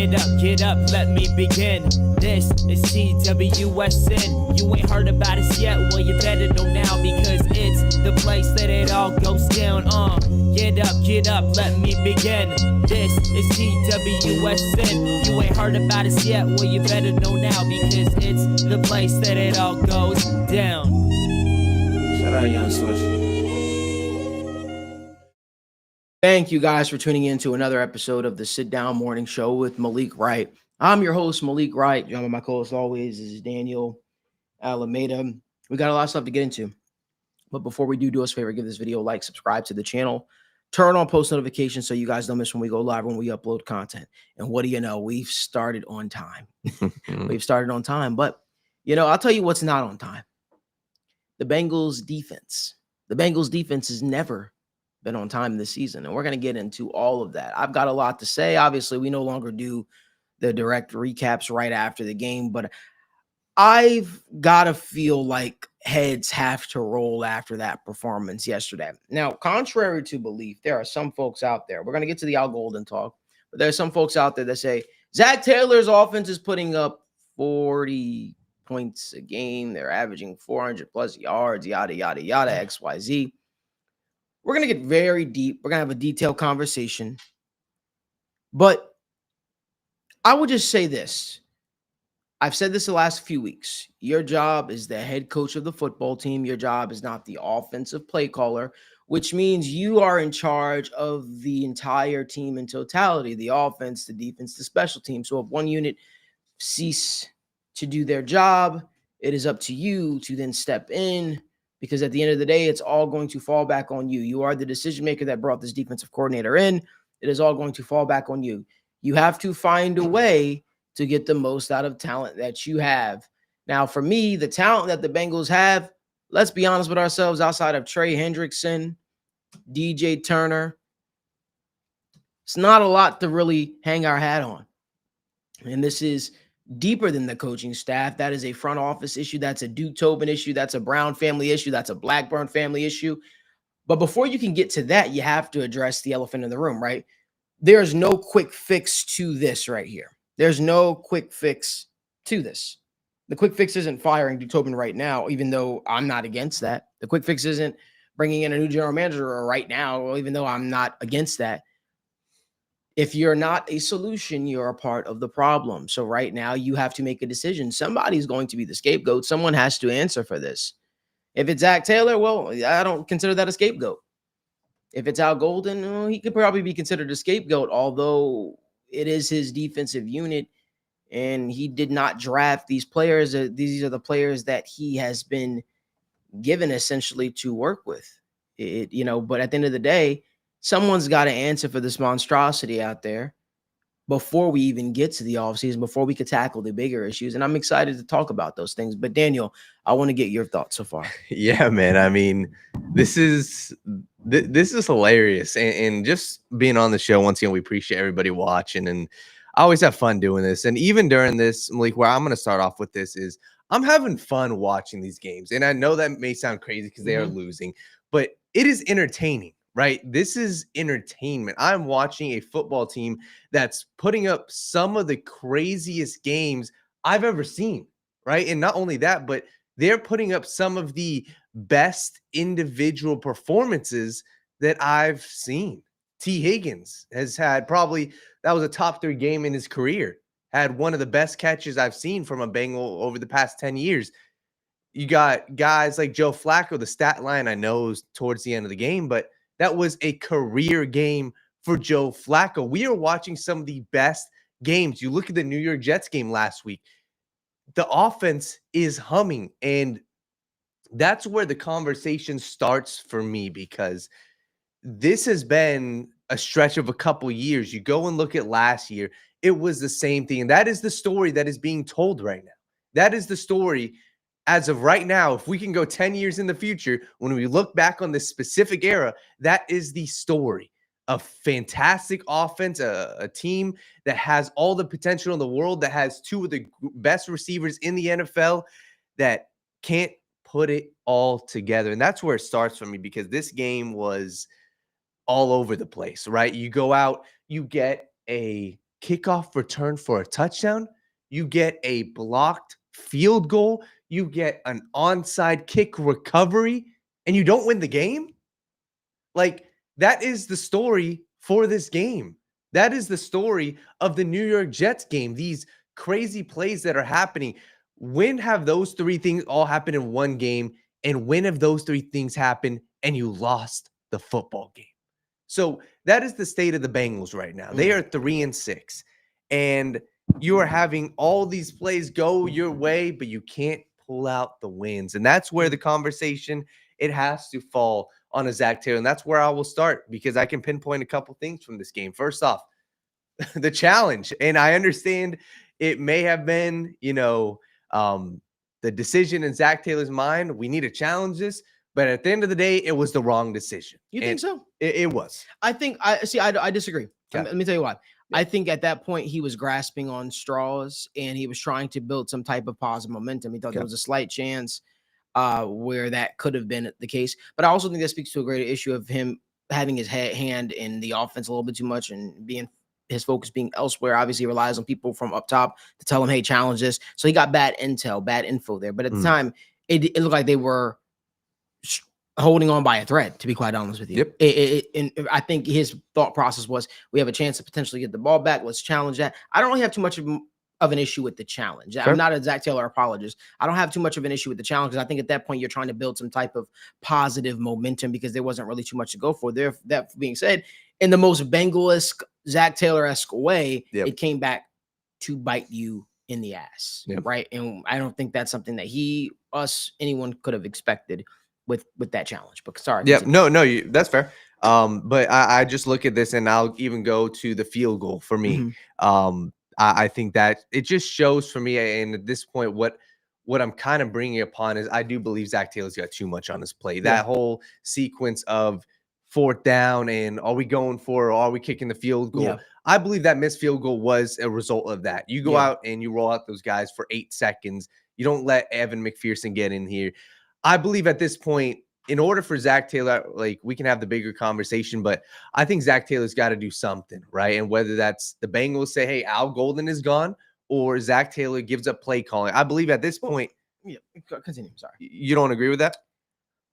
get up, let me begin. This is TWSN. You ain't heard about us yet, well you better know now, because it's the place that it all goes down. Get up, let me begin. This is TWSN. You ain't heard about us yet, well you better know now, because it's the place that it all goes down. Shout out Young Swish. Thank you guys for tuning in to another episode of the Sit Down Morning Show with Malik Wright. I'm your host, Malik Wright. Joined by my co-host always is Daniel Alameda. We got a lot of stuff to get into. But before we do us a favor, give this video a like, subscribe to the channel, turn on post notifications so you guys don't miss when we go live, when we upload content. And what do you know? We've started on time. We've started on time. But, you know, I'll tell you what's not on time. The Bengals defense. The Bengals defense has never been on time this season, and we're going to get into all of that. I've got a lot to say. Obviously, we no longer do the direct recaps right after the game, but I've got to feel like heads have to roll after that performance yesterday. Now, contrary to belief, there are some folks out there. We're going to get to the Al Golden talk, but there are some folks out there that say Zack Taylor's offense is putting up 40 points a game. They're averaging 400 plus yards, yada, yada, yada, XYZ. We're going to get very deep. We're going to have a detailed conversation. But I would just say this. I've said this the last few weeks. Your job is the head coach of the football team. Your job is not the offensive play caller, which means you are in charge of the entire team in totality, the offense, the defense, the special team. So if one unit cease to do their job, it is up to you to then step in, because at the end of the day, it's all going to fall back on you. You are the decision maker that brought this defensive coordinator in. It is all going to fall back on you. You have to find a way to get the most out of talent that you have. Now, for me, the talent that the Bengals have, let's be honest with ourselves, outside of Trey Hendrickson, DJ Turner, it's not a lot to really hang our hat on. And this is deeper than the coaching staff. That is a front office issue. That's a Duke Tobin issue. That's a Brown family issue. That's a Blackburn family issue. But before you can get to that, you have to address the elephant in the room, right? There's no quick fix to this right here. There's no quick fix to this. The quick fix isn't firing Duke Tobin right now, even though I'm not against that. The quick fix isn't bringing in a new general manager right now, even though I'm not against that. If you're not a solution, you're a part of the problem. So right now you have to make a decision. Somebody's going to be the scapegoat. Someone has to answer for this. If it's Zack Taylor, well, I don't consider that a scapegoat. If it's Al Golden, well, he could probably be considered a scapegoat, although it is his defensive unit and he did not draft these players. These are the players that he has been given essentially to work with. But at the end of the day, someone's got to answer for this monstrosity out there before we even get to the offseason, before we could tackle the bigger issues. And I'm excited to talk about those things. But Daniel, I want to get your thoughts so far. Yeah, man. I mean, this is hilarious. And just being on the show, once again, we appreciate everybody watching. And I always have fun doing this. And even during this, Malik, where I'm going to start off with this is I'm having fun watching these games. And I know that may sound crazy because they are losing, but it is entertaining. Right? This is entertainment. I'm watching a football team that's putting up some of the craziest games I've ever seen. Right? And not only that, but they're putting up some of the best individual performances that I've seen. T. Higgins has had that was a top 3 game in his career. Had one of the best catches I've seen from a Bengal over the past 10 years. You got guys like Joe Flacco. The stat line I know is towards the end of the game, but that was a career game for Joe Flacco. We are watching some of the best games. You look at the New York Jets game last week. The offense is humming, and that's where the conversation starts for me, because this has been a stretch of a couple years. You go and look at last year, it was the same thing, and that is the story that is being told right now. That is the story as of right now. If we can go 10 years in the future, when we look back on this specific era, that is the story. A fantastic offense, a team that has all the potential in the world, that has 2 of the best receivers in the NFL, that can't put it all together. And that's where it starts for me, because this game was all over the place, right? You go out, you get a kickoff return for a touchdown. You get a blocked field goal. You get an onside kick recovery, and you don't win the game. Like, that is the story for this game. That is the story of the New York Jets game. These crazy plays that are happening. When have those three things all happened in one game? And when have those three things happened and you lost the football game? So that is the state of the Bengals right now. They are 3-6. And you are having all these plays go your way, but you can't pull out the wins. And that's where the conversation, it has to fall on a Zack Taylor. And that's where I will start, because I can pinpoint a couple things from this game. First off, the challenge. And I understand it may have been, the decision in Zack Taylor's mind. We need to challenge this. But at the end of the day, it was the wrong decision. You think so? It was. I think I disagree. Okay. Let me tell you why. I think at that point he was grasping on straws and he was trying to build some type of positive momentum. He thought there was a slight chance where that could have been the case. But I also think that speaks to a greater issue of him having his hand in the offense a little bit too much and being his focus being elsewhere. Obviously, he relies on people from up top to tell him, hey, challenge this. So he got bad intel, bad info there. But at the time, it looked like they were holding on by a thread, to be quite honest with you. Yep. And I think his thought process was, we have a chance to potentially get the ball back. Let's challenge that. I don't really have too much of an issue with the challenge. Sure. I'm not a Zack Taylor apologist. I don't have too much of an issue with the challenge, because I think at that point you're trying to build some type of positive momentum, because there wasn't really too much to go for there. That being said, in the most Bengal-esque, Zack Taylor-esque way, it came back to bite you in the ass, right? And I don't think that's something that anyone could have expected with that challenge. But sorry. Yeah, no, that's fair. But I just look at this, and I'll even go to the field goal for me. I think that it just shows for me, and at this point, what I'm kind of bringing upon is I do believe Zack Taylor's got too much on his plate. That whole sequence of 4th down and are we going for, or are we kicking the field goal? I believe that missed field goal was a result of that. You go out and you roll out those guys for 8 seconds. You don't let Evan McPherson get in here. I believe at this point, in order for Zack Taylor, like, we can have the bigger conversation, but I think Zack Taylor's got to do something, right? And whether that's the Bengals say, hey, Al Golden is gone, or Zack Taylor gives up play calling. I believe at this point, continue. Sorry. You don't agree with that?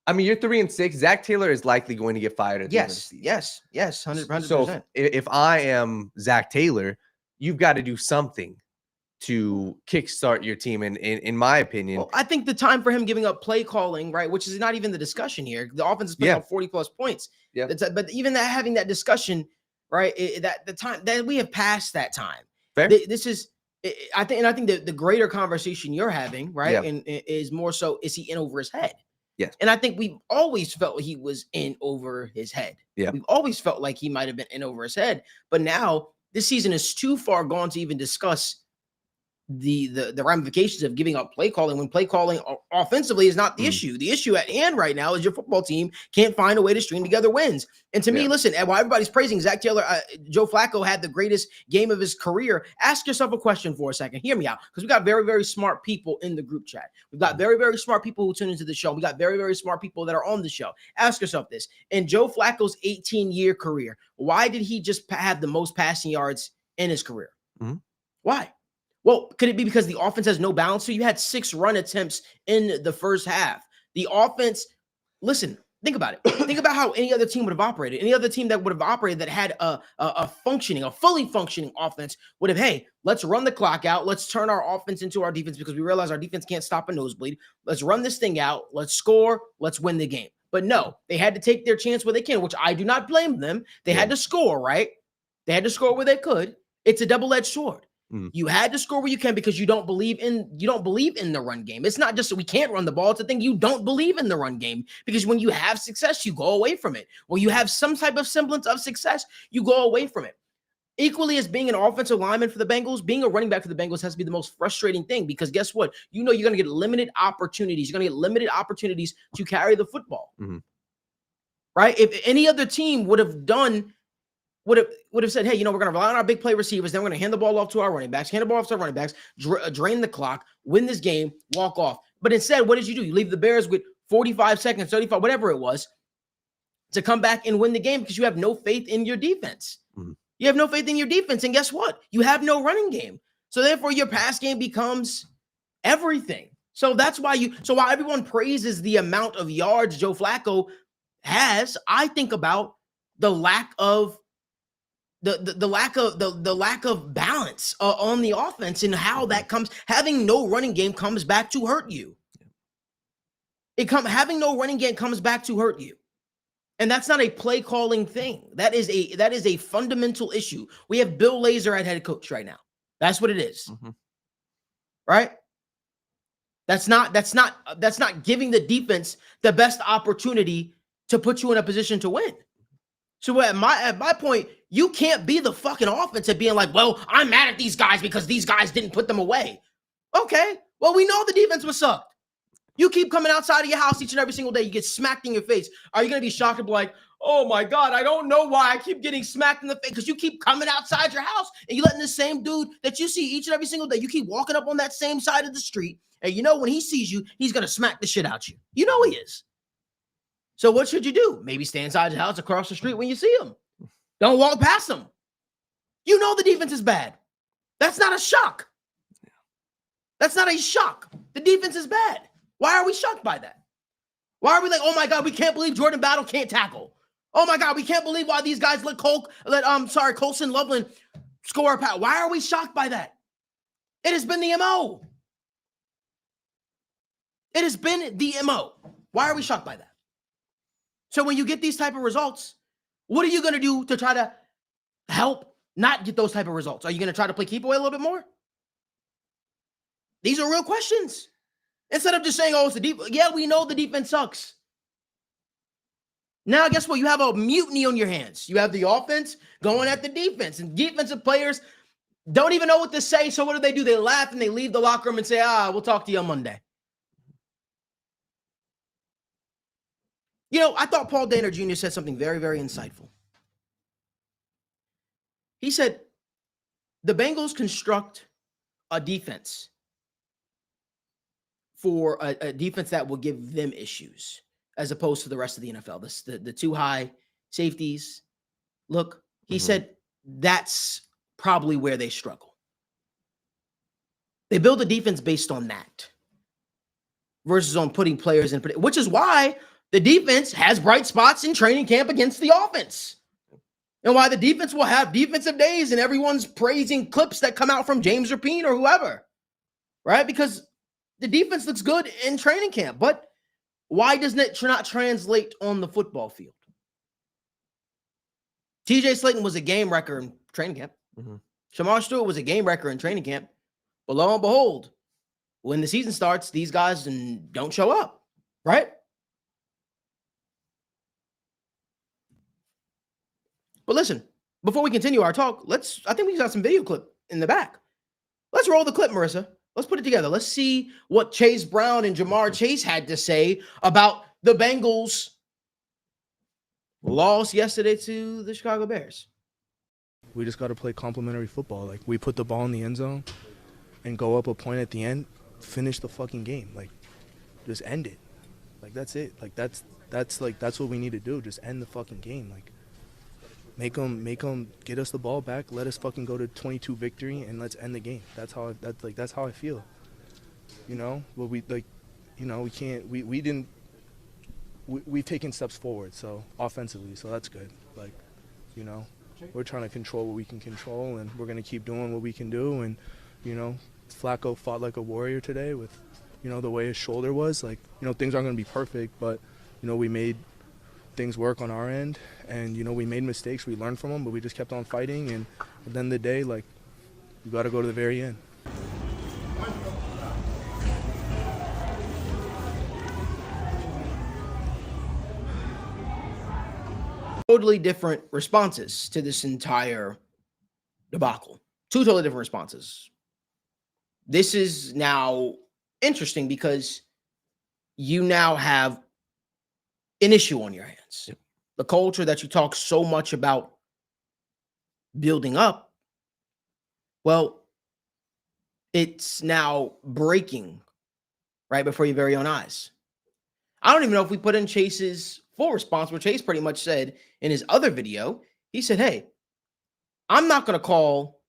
I mean, you're 3-6. Zack Taylor is likely going to get fired at the end of the season. Yes, 100%. So if I am Zack Taylor, you've got to do something to kickstart your team. And in my opinion, I think the time for him giving up play calling, right, which is not even the discussion here. The offense is putting up 40+ points. Yeah. But even that, having that discussion, right, that the time that we have passed that time. Fair. This is, I think that the greater conversation you're having, right, and is more so, is he in over his head? Yes. And I think we've always felt he was in over his head. Yeah. We've always felt like he might have been in over his head. But now this season is too far gone to even discuss the ramifications of giving up play calling, when play calling offensively is not the issue. The issue at hand right now is your football team can't find a way to string together wins. And to me, listen, while everybody's praising Zack Taylor, Joe Flacco had the greatest game of his career. Ask yourself a question for a second. Hear me out, because we got very, very smart people in the group chat. We've got very, very smart people who tune into the show. We got very, very smart people that are on the show. Ask yourself this: in Joe Flacco's 18-year career, why did he just have the most passing yards in his career? Why? Well, could it be because the offense has no balance? So you had 6 run attempts in the first half. The offense, listen, think about it. Think about how any other team would have operated. Any other team that would have operated that had a fully functioning offense would have, hey, let's run the clock out. Let's turn our offense into our defense, because we realize our defense can't stop a nosebleed. Let's run this thing out. Let's score. Let's win the game. But no, they had to take their chance where they can, which I do not blame them. They had to score, right? They had to score where they could. It's a double-edged sword. You had to score where you can, because you don't believe in the run game. It's not just that we can't run the ball. It's a thing you don't believe in the run game, because when you have success, you go away from it. When you have some type of semblance of success, you go away from it. Equally as being an offensive lineman for the Bengals, being a running back for the Bengals has to be the most frustrating thing, because guess what? You're going to get limited opportunities. You're going to get limited opportunities to carry the football. Right? If any other team would have said, hey, we're going to rely on our big play receivers, then we're going to hand the ball off to our running backs, drain the clock, win this game, walk off. But instead, what did you do? You leave the Bears with 45 seconds, 35, whatever it was, to come back and win the game, because you have no faith in your defense. You have no faith in your defense. And guess what? You have no running game. So therefore, your pass game becomes everything. So that's why while everyone praises the amount of yards Joe Flacco has, I think about the lack of the lack of balance on the offense and how that comes. Having no running game comes back to hurt you. Having no running game comes back to hurt you. And that's not a play calling thing. That is a fundamental issue. We have Bill Lazor at head coach right now. That's what it is. Right? That's not giving the defense the best opportunity to put you in a position to win. So at my point, you can't be the fucking offense at being like, well, I'm mad at these guys because these guys didn't put them away. Okay. Well, we know the defense was sucked. You keep coming outside of your house each and every single day. You get smacked in your face. Are you going to be shocked and be like, oh my God, I don't know why I keep getting smacked in the face? Because you keep coming outside your house and you're letting the same dude that you see each and every single day, you keep walking up on that same side of the street. And you know when he sees you, he's going to smack the shit out you. You know he is. So what should you do? Maybe stay inside your house across the street when you see him. Don't walk past him. You know the defense is bad. That's not a shock. That's not a shock. The defense is bad. Why are we shocked by that? Why are we like, oh my God, we can't believe Jordan Battle can't tackle. Oh my God, we can't believe why these guys let Colson Loveland score a pass. Why are we shocked by that? It has been the MO. It has been the MO. Why are we shocked by that? So when you get these type of results, what are you going to do to try to help not get those type of results? Are you going to try to play keep away a little bit more? These are real questions. Instead of just saying, oh, it's the defense. Yeah, we know the defense sucks. Now, guess what? You have a mutiny on your hands. You have the offense going at the defense. And defensive players don't even know what to say. So what do? They laugh and they leave the locker room and say, we'll talk to you on Monday. You know, I thought Paul Dehner Jr. said something very, very insightful. He said, the Bengals construct a defense for a defense that will give them issues as opposed to the rest of the NFL. The too high safeties. Look, he said that's probably where they struggle. They build a defense based on that versus on putting players in, which is why the defense has bright spots in training camp against the offense. And why the defense will have defensive days and everyone's praising clips that come out from James Rapine or whoever, right? Because the defense looks good in training camp, but why doesn't it not translate on the football field? TJ Slayton was a game wrecker in training camp. Shamar Stewart was a game wrecker in training camp. But lo and behold, when the season starts, these guys don't show up, right? But listen, before we continue our talk, I think we got some video clip in the back. Let's roll the clip, Marissa. Let's put it together. Let's see what Chase Brown and Jamar Chase had to say about the Bengals' loss yesterday to the Chicago Bears. We just got to play complementary football. Like, we put the ball in the end zone and go up a point at the end, finish the fucking game. Like, just end it. Like, that's it. Like, that's what we need to do. Just end the fucking game. Like, make them get us the ball back. Let us fucking go to 22 victory and let's end the game. That's how I feel. You know, but we've taken steps forward. So offensively, so that's good. Like, you know, we're trying to control what we can control, and we're gonna keep doing what we can do. And you know, Flacco fought like a warrior today with, you know, the way his shoulder was. Like, you know, things aren't gonna be perfect, but you know, we made things work on our end, and you know, we made mistakes, we learned from them, but we just kept on fighting. And at the end of the day, like, you got to go to the very end. Totally different responses to this entire debacle. Two totally different responses. This is now interesting because you now have an issue on your hands. Yep. The culture that you talk so much about building up, well, it's now breaking right before your very own eyes. I don't even know if we put in Chase's full response, where Chase pretty much said in his other video, he said, hey, I'm not going to call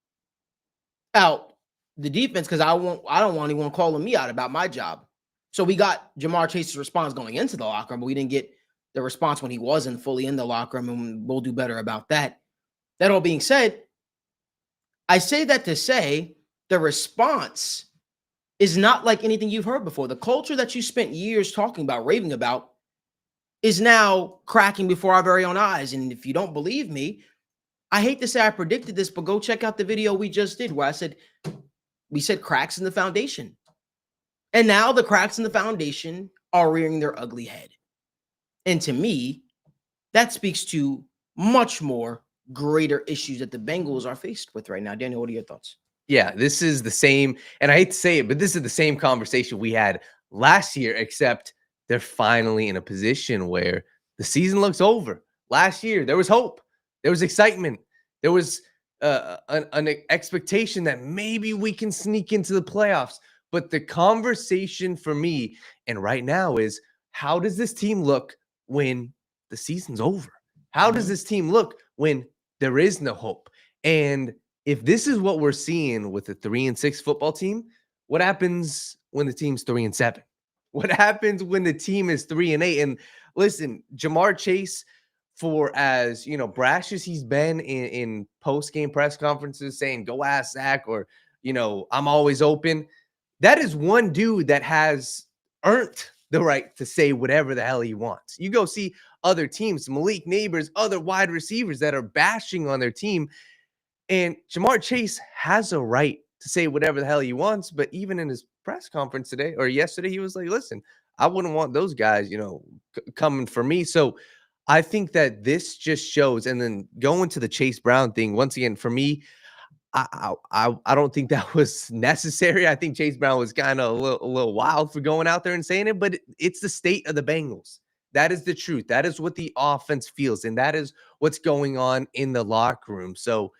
out the defense because I don't want anyone calling me out about my job. So we got Ja'Marr Chase's response going into the locker room, but we didn't get the response when he wasn't fully in the locker room, and we'll do better about that. That all being said, I say that to say the response is not like anything you've heard before. The culture that you spent years talking about, raving about, is now cracking before our very own eyes. And if you don't believe me, I hate to say I predicted this, but go check out the video we just did where we said cracks in the foundation. And now the cracks in the foundation are rearing their ugly head. And to me, that speaks to much more greater issues that the Bengals are faced with right now. Daniel, what are your thoughts? Yeah, this is the same, and I hate to say it, but this is the same conversation we had last year, except they're finally in a position where the season looks over. Last year, there was hope. There was excitement. There was an expectation that maybe we can sneak into the playoffs. But the conversation for me, and right now, is how does this team look when the season's over? How does this team look when there is no hope? And if this is what we're seeing with a 3-6 football team, what happens when the team's 3-7? What happens when the team is 3-8? And listen, Ja'Marr Chase, for as brash as he's been in post-game press conferences saying, go ask Zach, or I'm always open. That is one dude that has earned the right to say whatever the hell he wants. You go see other teams, Malik Neighbors, other wide receivers that are bashing on their team. And Ja'Marr Chase has a right to say whatever the hell he wants. But even in his press conference today or yesterday, he was like, listen, I wouldn't want those guys, coming for me. So I think that this just shows. And then going to the Chase Brown thing, once again, for me, I don't think that was necessary. I think Chase Brown was kind of a little wild for going out there and saying it, but it's the state of the Bengals. That is the truth. That is what the offense feels, and that is what's going on in the locker room. So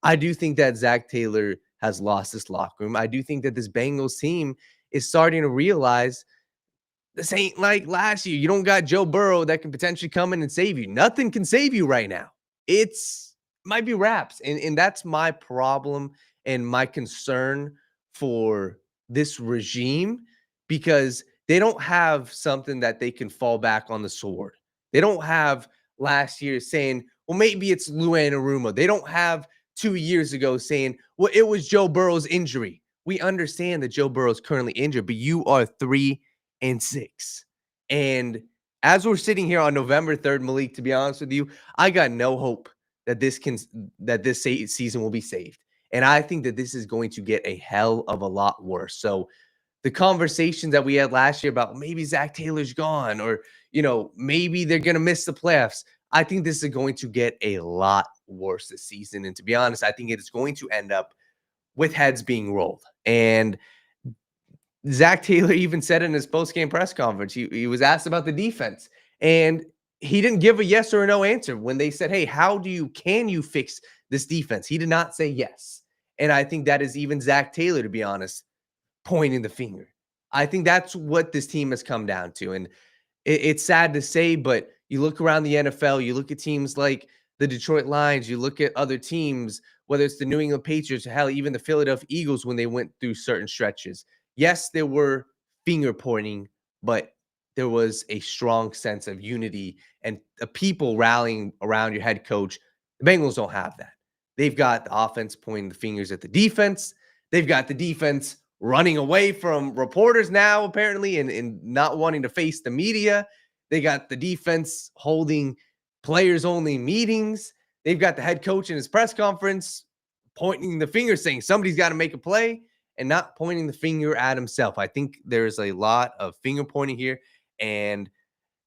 I do think that Zack Taylor has lost this locker room. I do think that this Bengals team is starting to realize this ain't like last year. You don't got Joe Burrow that can potentially come in and save you. Nothing can save you right now. Might be wraps. And that's my problem and my concern for this regime, because they don't have something that they can fall back on the sword. They don't have last year saying, well, maybe it's 𝗦𝗡𝗎𝗪. They don't have 2 years ago saying, well, it was Joe Burrow's injury. We understand that Joe Burrow is currently injured, but you are 3-6. And as we're sitting here on November 3rd, Malik, to be honest with you, I got no hope that this season will be saved. And I think that this is going to get a hell of a lot worse. So the conversations that we had last year about maybe Zack Taylor's gone, or, maybe they're going to miss the playoffs, I think this is going to get a lot worse this season. And to be honest, I think it is going to end up with heads being rolled. And Zack Taylor even said in his post-game press conference, he was asked about the defense, and he didn't give a yes or a no answer when they said, hey, can you fix this defense? He did not say yes. And I think that is even Zack Taylor, to be honest, pointing the finger. I think that's what this team has come down to. And it's sad to say, but you look around the NFL, you look at teams like the Detroit Lions, you look at other teams, whether it's the New England Patriots, or hell, even the Philadelphia Eagles when they went through certain stretches. Yes, there were finger pointing, but there was a strong sense of unity and the people rallying around your head coach. The Bengals don't have that. They've got the offense pointing the fingers at the defense. They've got the defense running away from reporters now, apparently, and not wanting to face the media. They got the defense holding players-only meetings. They've got the head coach in his press conference pointing the finger, saying somebody's got to make a play, and not pointing the finger at himself. I think there's a lot of finger pointing here. And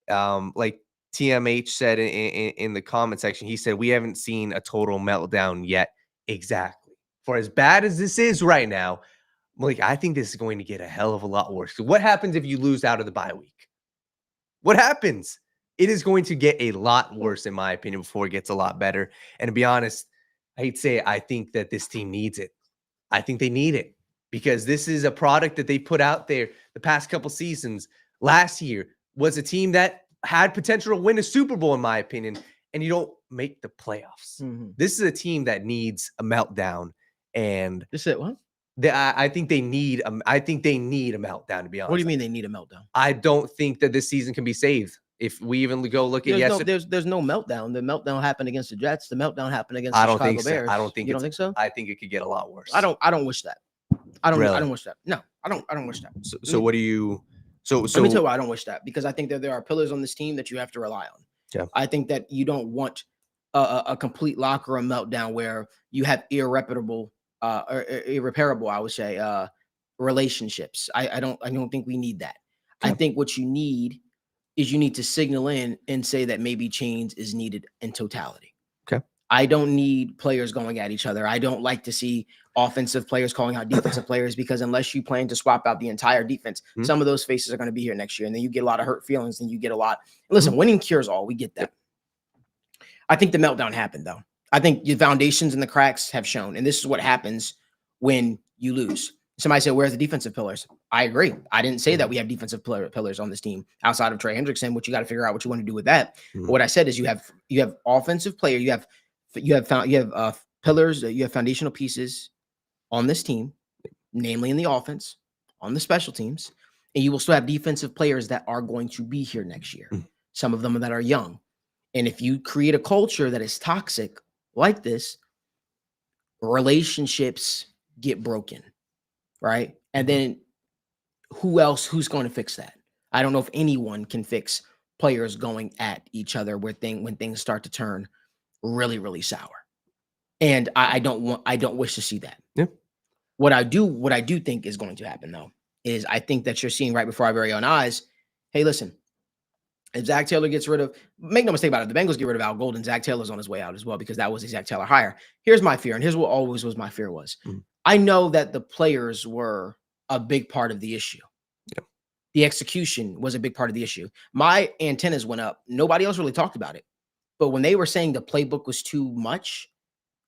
like TMH said in the comment section, he said, we haven't seen a total meltdown yet. Exactly. For as bad as this is right now, Malik, I think this is going to get a hell of a lot worse. What happens if you lose out of the bye week? What happens? It is going to get a lot worse, in my opinion, before it gets a lot better. And to be honest, I hate to say it, I think that this team needs it. I think they need it, because this is a product that they put out there the past couple seasons. Last year was a team that had potential to win a Super Bowl, in my opinion, and you don't make the playoffs. Mm-hmm. This is a team that needs a meltdown, and Just it. What? I think they need a meltdown, to be honest. What do you mean they need a meltdown? I don't think that this season can be saved. If we even go look at yesterday, there's no meltdown. The meltdown happened against the Jets. The meltdown happened against the Chicago Bears. I don't think you don't think so. I think it could get a lot worse. I don't wish that. I don't Really? wish that. No, I don't wish that. So what do you? So let me tell you why I don't wish that, because I think that there are pillars on this team that you have to rely on. Yeah. I think that you don't want a complete locker room meltdown where you have irreparable, I would say, relationships. I don't think we need that. Yeah. I think what you need is you need to signal in and say that maybe change is needed in totality. Okay. I don't need players going at each other. I don't like to see offensive players calling out defensive players, because unless you plan to swap out the entire defense, some of those faces are going to be here next year. And then you get a lot of hurt feelings, and you get a lot. Listen, winning cures all. We get that. I think the meltdown happened, though. I think the foundations and the cracks have shown. And this is what happens when you lose. Somebody said, where's the defensive pillars? I agree. I didn't say that we have defensive pillars on this team outside of Trey Hendrickson, which you got to figure out what you want to do with that. But what I said is you have offensive player, you have pillars, you have foundational pieces on this team, namely in the offense, on the special teams, and you will still have defensive players that are going to be here next year. Some of them that are young. And if you create a culture that is toxic like this, relationships get broken. Right. And then who's going to fix that? I don't know if anyone can fix players going at each other when things start to turn really, really sour. And I don't wish to see that. Yeah. What I do think is going to happen, though, is I think that you're seeing right before our very own eyes. Hey, listen, if Zack Taylor gets rid of, make no mistake about it, the Bengals get rid of Al Golden, Zack Taylor's on his way out as well, because that was a Zack Taylor hire. Here's my fear, and here's what always was my fear was. I know that the players were a big part of the issue. Yep. The execution was a big part of the issue. My antennas went up. Nobody else really talked about it. But when they were saying the playbook was too much,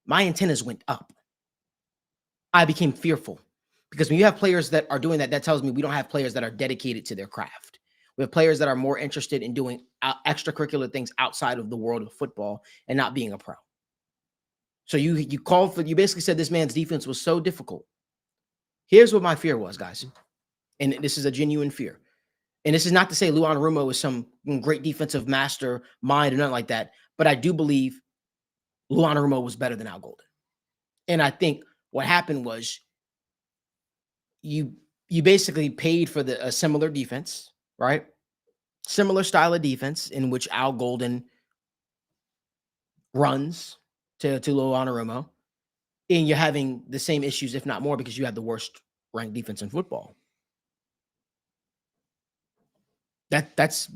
my antennas went up. I became fearful, because when you have players that are doing that, that tells me we don't have players that are dedicated to their craft. We have players that are more interested in doing extracurricular things outside of the world of football and not being a pro. So you basically said this man's defense was so difficult. Here's what my fear was, guys. And this is a genuine fear. And this is not to say 𝗬𝗏𝗏 is some great defensive master mind or nothing like that. But I do believe 𝗬𝗏𝗏 was better than Al Golden. And I think what happened was you basically paid for a similar defense, right? Similar style of defense in which Al Golden runs to 𝗬𝗏𝗏, and you're having the same issues, if not more, because you have the worst ranked defense in football. That's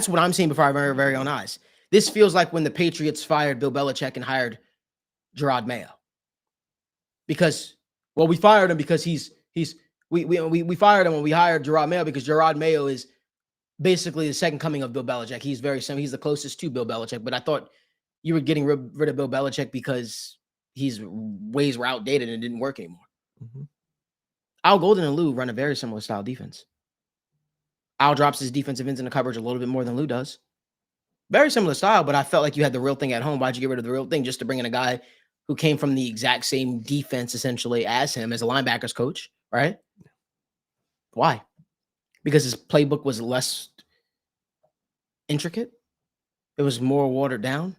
what I'm seeing before our very, very own eyes. This feels like when the Patriots fired Bill Belichick and hired Gerard Mayo. Because, well, we fired him because we fired him when we hired Gerard Mayo, because Gerard Mayo is basically the second coming of Bill Belichick. He's very similar. He's the closest to Bill Belichick, but I thought you were getting rid of Bill Belichick because his ways were outdated and didn't work anymore. Al Golden and Lou run a very similar style defense. Al drops his defensive ends in the coverage a little bit more than Lou does. Very similar style, but I felt like you had the real thing at home. Why'd you get rid of the real thing just to bring in a guy who came from the exact same defense essentially as him, as a linebackers coach, right? Why? Because his playbook was less intricate. It was more watered down.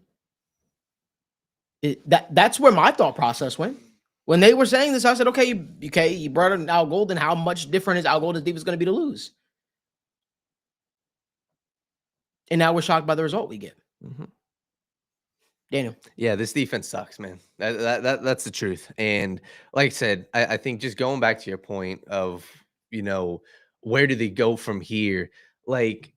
That's where my thought process went. When they were saying this, I said, okay, you brought in Al Golden. How much different is Al Golden's defense going to be to lose? And now we're shocked by the result we get. Daniel. Yeah, this defense sucks, man. That's the truth. And like I said, I think just going back to your point of, where do they go from here? Like,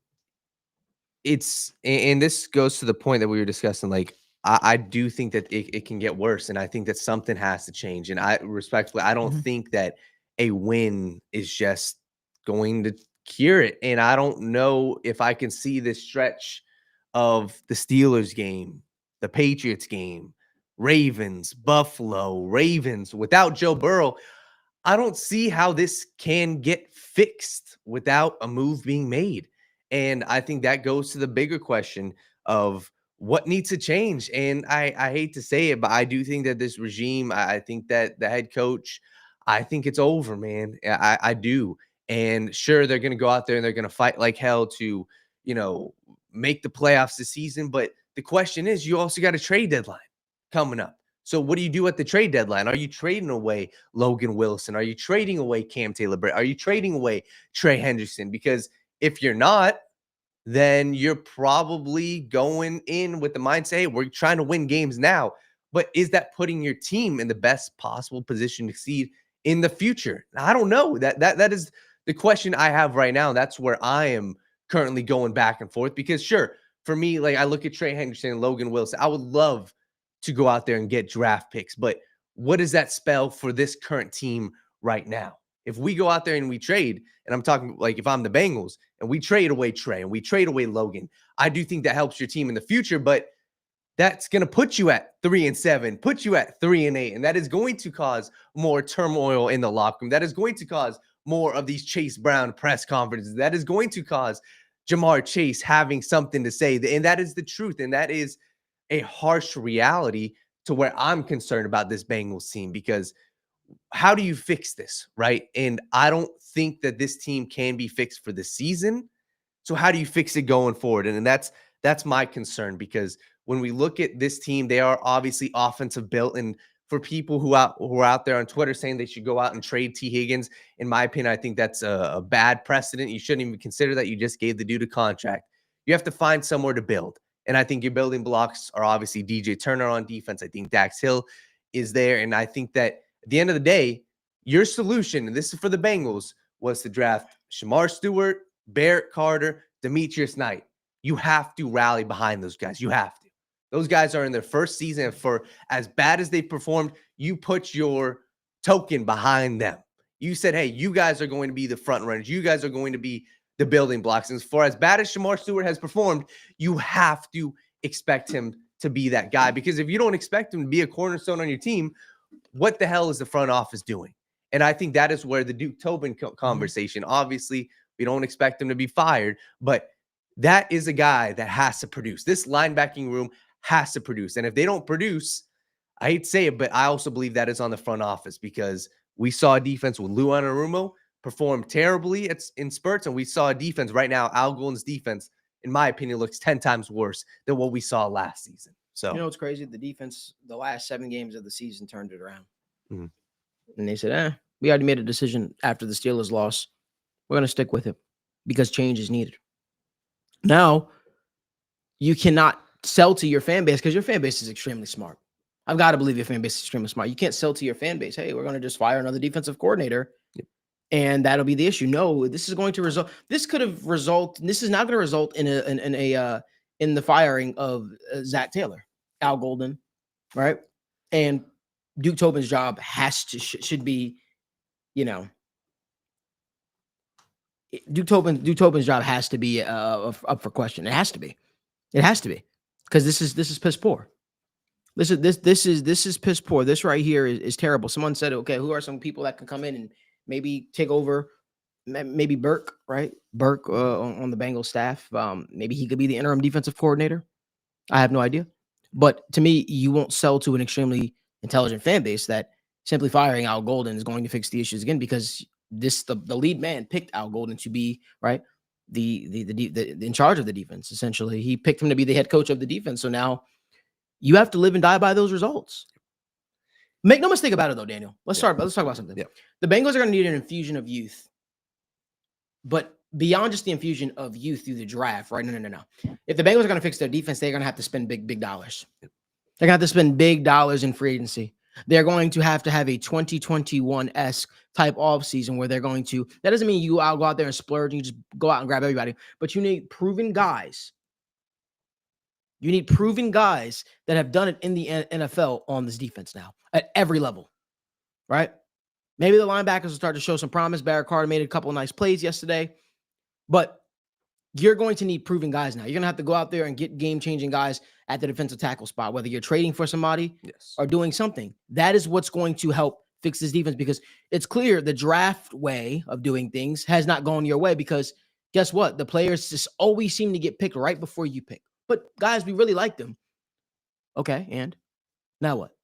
and this goes to the point that we were discussing, like, I do think that it can get worse, and I think that something has to change. And I don't think that a win is just going to cure it. And I don't know if I can see this stretch of the Steelers game, the Patriots game, Ravens, Buffalo, Ravens without Joe Burrow. I don't see how this can get fixed without a move being made. And I think that goes to the bigger question of what needs to change? And I hate to say it, but I do think that this regime, I think that the head coach, I think it's over, man. I do. And sure, they're going to go out there and they're going to fight like hell to, make the playoffs this season. But the question is, you also got a trade deadline coming up. So what do you do at the trade deadline? Are you trading away Logan Wilson? Are you trading away Cam Taylor-Britt? Are you trading away Trey Hendrickson? Because if you're not, then you're probably going in with the mindset, hey, we're trying to win games now. But is that putting your team in the best possible position to succeed in the future? I don't know. That is the question I have right now. That's where I am currently going back and forth. Because sure, for me, like I look at Trey Hendrickson and Logan Wilson, I would love to go out there and get draft picks. But what does that spell for this current team right now? If we go out there and we trade, and I'm talking like if I'm the Bengals and we trade away Trey and we trade away Logan, I do think that helps your team in the future, but that's going to put you at 3-7, put you at 3-8, and that is going to cause more turmoil in the locker room. That is going to cause more of these Chase Brown press conferences. That is going to cause Ja'Marr Chase having something to say, and that is the truth, and that is a harsh reality to where I'm concerned about this Bengals team, because how do you fix this, right? And I don't think that this team can be fixed for the season. So how do you fix it going forward? And that's my concern, because when we look at this team, they are obviously offensive built. And for people who are out there on Twitter saying they should go out and trade T. Higgins, in my opinion, I think that's a bad precedent. You shouldn't even consider that. You just gave the dude a contract. You have to find somewhere to build. And I think your building blocks are obviously DJ Turner on defense. I think Dax Hill is there. And I think that at the end of the day, your solution, and this is for the Bengals, was to draft Shamar Stewart, Barrett Carter, Demetrius Knight. You have to rally behind those guys. You have to. Those guys are in their first season. And for as bad as they performed, you put your token behind them. You said, hey, you guys are going to be the front runners. You guys are going to be the building blocks. And for as bad as Shamar Stewart has performed, you have to expect him to be that guy. Because if you don't expect him to be a cornerstone on your team, what the hell is the front office doing? And I think that is where the Duke Tobin conversation, obviously, we don't expect him to be fired, but that is a guy that has to produce. This linebacking room has to produce. And if they don't produce, I hate to say it, but I also believe that is on the front office, because we saw a defense with Lou Anarumo perform terribly in spurts, and we saw a defense right now, Al Golden's defense, in my opinion, looks 10 times worse than what we saw last season. So, what's crazy? The defense, the last 7 games of the season turned it around. Mm-hmm. And they said, we already made a decision after the Steelers loss. We're going to stick with it because change is needed. Now, you cannot sell to your fan base, because your fan base is extremely smart. I've got to believe your fan base is extremely smart. You can't sell to your fan base, hey, we're going to just fire another defensive coordinator, and that'll be the issue. No, this is going to result. This could have resulted. This is not going to result in the firing of Zack Taylor, Al Golden, right? And Duke Tobin's job should be, Duke Tobin's job has to be up for question. It has to be. It has to be, because this is piss poor. This is piss poor. This right here is terrible. Someone said, okay, who are some people that can come in and maybe take over? Maybe Burke, right? Burke on the Bengals staff. Maybe he could be the interim defensive coordinator. I have no idea. But to me, you won't sell to an extremely intelligent fan base that simply firing Al Golden is going to fix the issues again, because the lead man picked Al Golden to be, right, the in charge of the defense. Essentially, he picked him to be the head coach of the defense. So now you have to live and die by those results. Make no mistake about it, though, Daniel. Let's talk about something. Yeah. The Bengals are going to need an infusion of youth, but beyond just the infusion of youth through the draft, right? No. If the Bengals are going to fix their defense, they're going to have to spend big dollars. They're going to have to spend big dollars in free agency. They're going to have a 2021-esque type offseason where they're going to, that doesn't mean you go out there and splurge and you just go out and grab everybody, but you need proven guys. You need proven guys that have done it in the NFL on this defense now at every level, right? Maybe the linebackers will start to show some promise. Barrett Carter made a couple of nice plays yesterday, but you're going to need proven guys now. You're going to have to go out there and get game-changing guys at the defensive tackle spot, whether you're trading for somebody or doing something. That is what's going to help fix this defense, because it's clear the draft way of doing things has not gone your way, because guess what? The players just always seem to get picked right before you pick. But guys, we really liked him. Okay, and now what?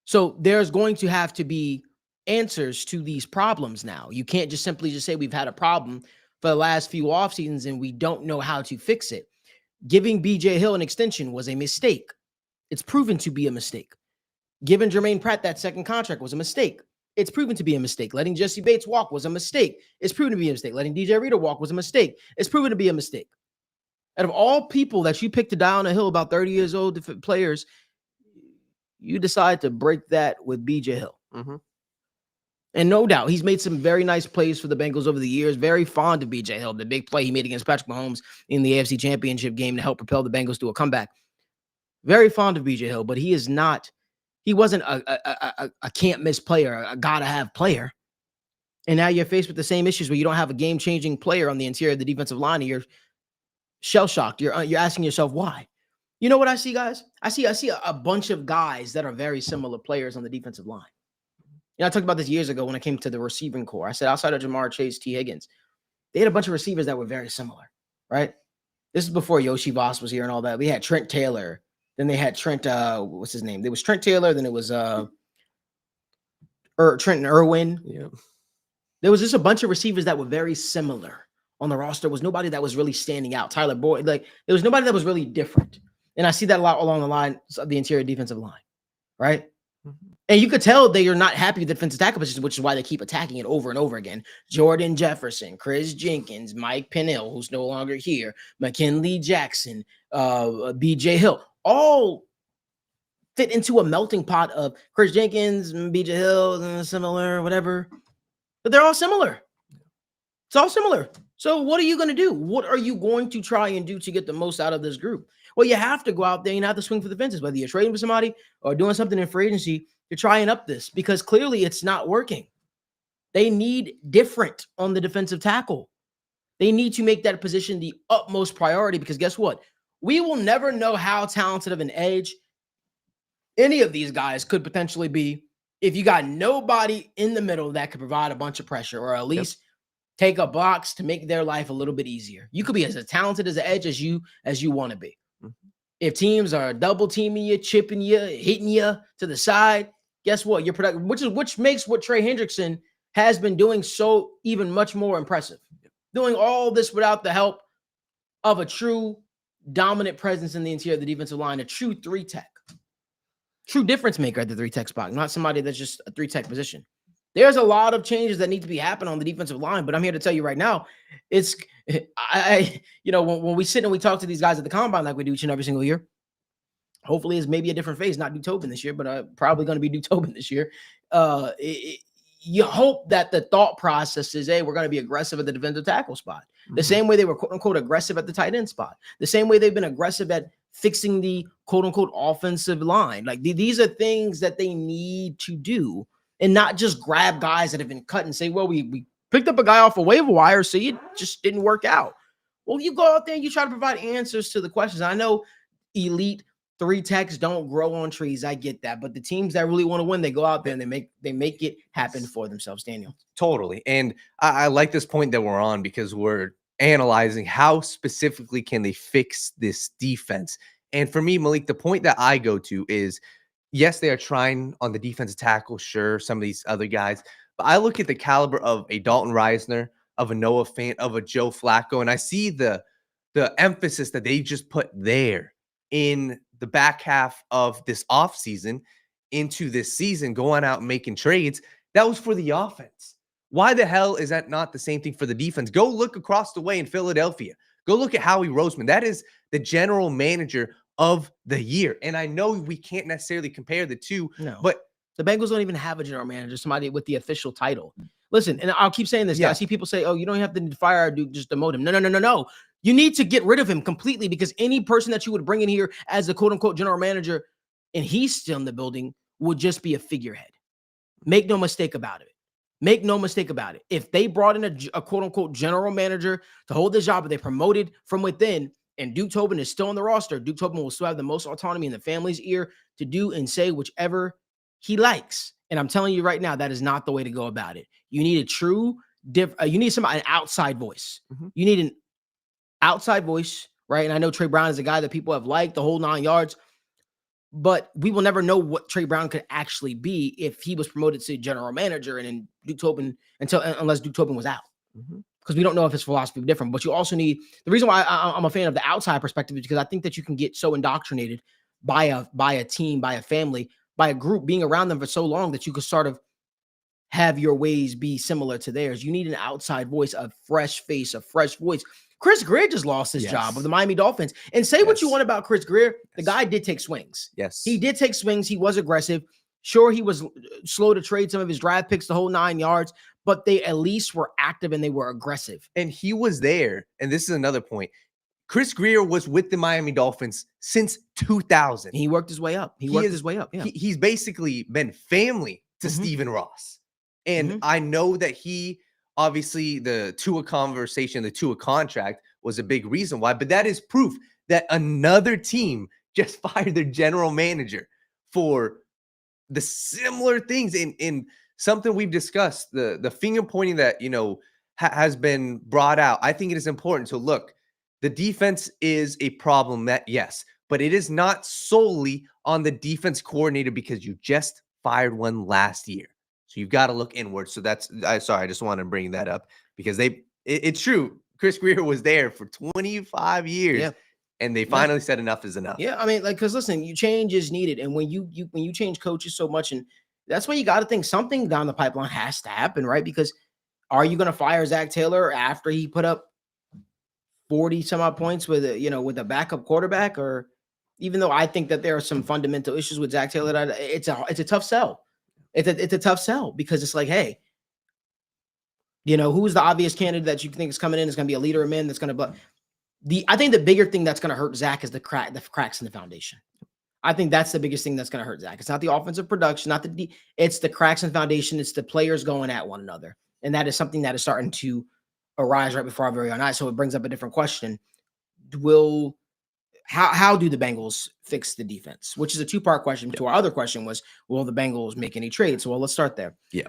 So there's going to have to be answers to these problems now. You can't just simply just say we've had a problem for the last few off seasons and we don't know how to fix it. Giving BJ Hill an extension was a mistake. It's proven to be a mistake. Giving Jermaine Pratt that second contract was a mistake. It's proven to be a mistake. Letting Jesse Bates walk was a mistake. It's proven to be a mistake. Letting DJ Reader walk was a mistake. It's proven to be a mistake. Out of all people that you picked to die on a hill, about 30 years old, different players, you decide to break that with BJ Hill. Mm-hmm. And no doubt, he's made some very nice plays for the Bengals over the years. Very fond of BJ Hill. The big play he made against Patrick Mahomes in the AFC Championship game to help propel the Bengals to a comeback. Very fond of BJ Hill, but he is not, he wasn't a can't-miss player, a gotta-have player. And now you're faced with the same issues where you don't have a game-changing player on the interior of the defensive line, and you're shell-shocked. You're asking yourself, why? You know what I see, guys? I see a bunch of guys that are very similar players on the defensive line. You know, I talked about this years ago when it came to the receiving core. I said outside of Jamar Chase, T. Higgins, they had a bunch of receivers that were very similar, right? This is before Yoshi Voss was here and all that. We had Trent Taylor. Then they had Trent, what's his name? There was Trent Taylor. Then it was Trenton Irwin. Yeah. There was just a bunch of receivers that were very similar on the roster. There was nobody that was really standing out. Tyler Boyd, like there was nobody that was really different. And I see that a lot along the line of the interior defensive line, right? Mm-hmm. And you could tell they are not happy with the defensive tackle position, which is why they keep attacking it over and over again. Jordan Jefferson, Chris Jenkins, Mike Pennell, who's no longer here, McKinley Jackson, BJ Hill, all fit into a melting pot of Chris Jenkins, BJ Hill, similar, whatever. But they're all similar. It's all similar. So what are you going to do? What are you going to try and do to get the most out of this group? Well, you have to go out there and have to swing for the fences, whether you're trading for somebody or doing something in free agency to try and up this, because clearly it's not working. They need different on the defensive tackle. They need to make that position the utmost priority, because guess what? We will never know how talented of an edge any of these guys could potentially be if you got nobody in the middle that could provide a bunch of pressure or at least take a box to make their life a little bit easier. You could be as talented as an edge as you want to be. If teams are double teaming you, chipping you, hitting you to the side, guess what? You're productive, which makes what Trey Hendrickson has been doing so even much more impressive. Doing all this without the help of a true dominant presence in the interior of the defensive line, a true three-tech, true difference maker at the three-tech spot, not somebody that's just a three-tech position. There's a lot of changes that need to be happening on the defensive line, but I'm here to tell you right now, when we sit and we talk to these guys at the combine like we do each and every single year, hopefully it's maybe a different face, not 𝗬𝗏𝗏 this year, but probably going to be 𝗬𝗏𝗏 this year. You hope that the thought process is, hey, we're going to be aggressive at the defensive tackle spot. The same way they were quote unquote aggressive at the tight end spot. The same way they've been aggressive at fixing the quote unquote offensive line. Like these are things that they need to do, and not just grab guys that have been cut and say, well, we picked up a guy off a waiver wire, so it just didn't work out. Well, you go out there and you try to provide answers to the questions. I know elite three techs don't grow on trees. I get that. But the teams that really want to win, they go out there and they make it happen for themselves, Daniel. Totally. And I like this point that we're on, because we're analyzing how specifically can they fix this defense. And for me, Malik, the point that I go to is, yes, they are trying on the defensive tackle. Sure, some of these other guys. But I look at the caliber of a Dalton Risner, of a Noah Fant, of a Joe Flacco, and I see the emphasis that they just put there in the back half of this offseason into this season, going out and making trades. That was for the offense. Why the hell is that not the same thing for the defense? Go look across the way in Philadelphia. Go look at Howie Roseman. That is the general manager of the year. And I know we can't necessarily compare the two, but the Bengals don't even have a general manager, somebody with the official title. Listen, and I'll keep saying this. I see people say, oh, you don't have to fire a dude, just demote him. No. You need to get rid of him completely, because any person that you would bring in here as a quote-unquote general manager, and he's still in the building, would just be a figurehead. Make no mistake about it. Make no mistake about it. If they brought in a quote-unquote general manager to hold this job, but they promoted from within, and Duke Tobin is still on the roster, Duke Tobin will still have the most autonomy in the family's ear to do and say whichever he likes. And I'm telling you right now, that is not the way to go about it. You need a true, you need an outside voice. You need an outside voice right? And I know Trey Brown is a guy that people have liked the whole 9 yards, but we will never know what Trey Brown could actually be if he was promoted to general manager and then Duke Tobin unless Duke Tobin was out. Because we don't know if his philosophy is different. But you also need the reason why I'm a fan of the outside perspective is because I think that you can get so indoctrinated by a team, by a family, by a group, being around them for so long that you could sort of have your ways be similar to theirs. You need an outside voice, a fresh face, a fresh voice. Chris Greer just lost his job of the Miami Dolphins. And say what you want about Chris Greer, the guy did take swings. Yes. He did take swings. He was aggressive. Sure, he was slow to trade some of his draft picks the whole 9 yards, but they at least were active and they were aggressive. And he was there. And this is another point. Chris Greer was with the Miami Dolphins since 2000. He worked his way up. He worked his way up. Yeah. He's basically been family to Stephen Ross. And I know that he, obviously, the Tua conversation, the Tua contract was a big reason why, but that is proof that another team just fired their general manager for the similar things in something we've discussed, the finger pointing that, has been brought out. I think it is important to look. The defense is a problem, that yes, but it is not solely on the defense coordinator because you just fired one last year. So you've got to look inward. So I just want to bring that up because it's true. Chris Greer was there for 25 years and they finally said enough is enough. Yeah. I mean, because listen, change is needed. And when you change coaches so much, and that's why you got to think something down the pipeline has to happen, right? Because are you going to fire Zack Taylor after he put up 40 some odd points with a backup quarterback? Or even though I think that there are some fundamental issues with Zack Taylor, it's a tough sell. It's a tough sell because it's like, hey, who's the obvious candidate that you think is coming in is going to be a leader of men that's going to, I think the bigger thing that's going to hurt Zack is the cracks in the foundation. I think that's the biggest thing that's going to hurt Zack. It's not the offensive production, it's the cracks in the foundation. It's the players going at one another. And that is something that is starting to arise right before our very own eyes. So it brings up a different question. How do the Bengals fix the defense? Which is a two-part question. To our other question was, will the Bengals make any trades? So let's start there. Yeah.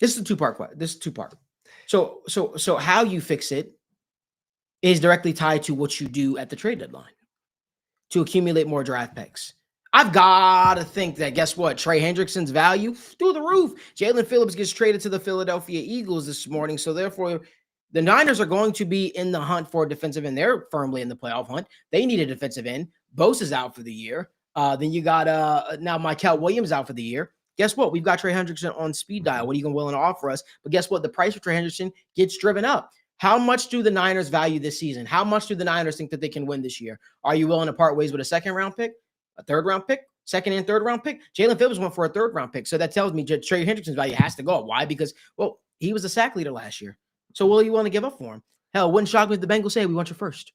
This is a two-part question. This is two-part. So how you fix it is directly tied to what you do at the trade deadline to accumulate more draft picks. I've got to think that, guess what? Trey Hendrickson's value through the roof. Jalen Phillips gets traded to the Philadelphia Eagles this morning. So therefore, the Niners are going to be in the hunt for a defensive end. They're firmly in the playoff hunt. They need a defensive end. Bosa's out for the year. Then you got now Mykel Williams out for the year. Guess what? We've got Trey Hendrickson on speed dial. What are you willing to offer us? But guess what? The price for Trey Hendrickson gets driven up. How much do the Niners value this season? How much do the Niners think that they can win this year? Are you willing to part ways with a second-round pick, a third-round pick, second and third-round pick? Jalen Phillips went for a third-round pick. So that tells me Trey Hendrickson's value has to go up. Why? Because, well, he was a sack leader last year. So what are you willing to give up for him? Hell, wouldn't shock me if the Bengals say, we want you first.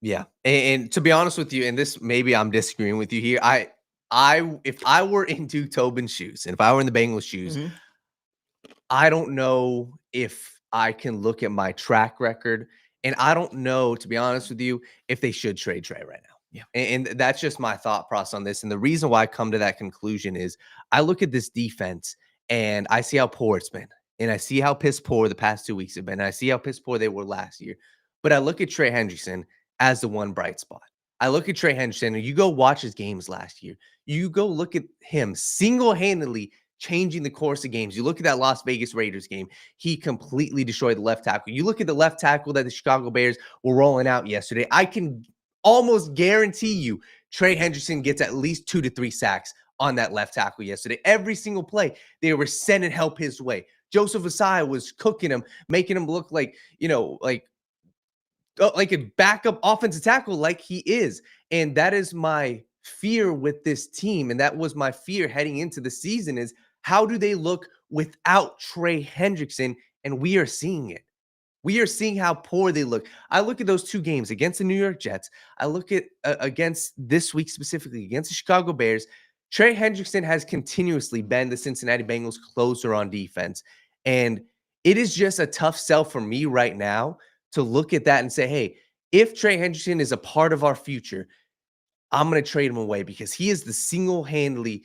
Yeah. And to be honest with you, and this, maybe I'm disagreeing with you here. If I were in Duke Tobin's shoes, and if I were in the Bengals shoes, I don't know if I can look at my track record, and I don't know, to be honest with you, if they should trade Trey right now. Yeah. And that's just my thought process on this. And the reason why I come to that conclusion is I look at this defense and I see how poor it's been. And I see how piss poor the past 2 weeks have been. And I see how piss poor they were last year. But I look at Trey Hendrickson as the one bright spot. I look at Trey Hendrickson, and you go watch his games last year. You go look at him single-handedly changing the course of games. You look at that Las Vegas Raiders game. He completely destroyed the left tackle. You look at the left tackle that the Chicago Bears were rolling out yesterday. I can almost guarantee you Trey Hendrickson gets at least 2 to 3 sacks on that left tackle yesterday. Every single play, they were sending help his way. Joseph Ossai was cooking him, making him look like, like a backup offensive tackle like he is. And that is my fear with this team. And that was my fear heading into the season is how do they look without Trey Hendrickson? And we are seeing it. We are seeing how poor they look. I look at those 2 games against the New York Jets. I look at against this week specifically against the Chicago Bears. Trey Hendrickson has continuously been the Cincinnati Bengals closer on defense. And it is just a tough sell for me right now to look at that and say, hey, if Trey Hendrickson is a part of our future, I'm going to trade him away because he is the single-handedly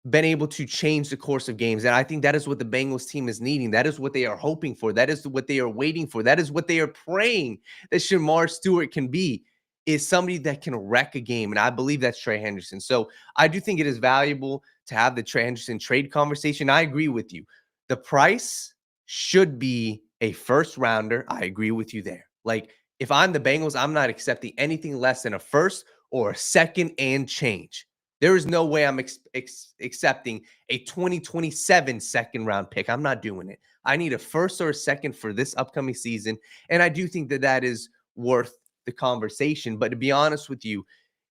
been able to change the course of games. And I think that is what the Bengals team is needing. That is what they are hoping for. That is what they are waiting for. That is what they are praying that Shemar Stewart can be, is somebody that can wreck a game. And I believe that's Trey Hendrickson. So I do think it is valuable to have the Trey Hendrickson trade conversation. I agree with you. The price should be a first rounder. I agree with you there. Like, if I'm the Bengals, I'm not accepting anything less than a first or a second and change. There is no way I'm accepting a 2027 second round pick. I'm not doing it. I need a first or a second for this upcoming season. And I do think that that is worth the conversation. But to be honest with you,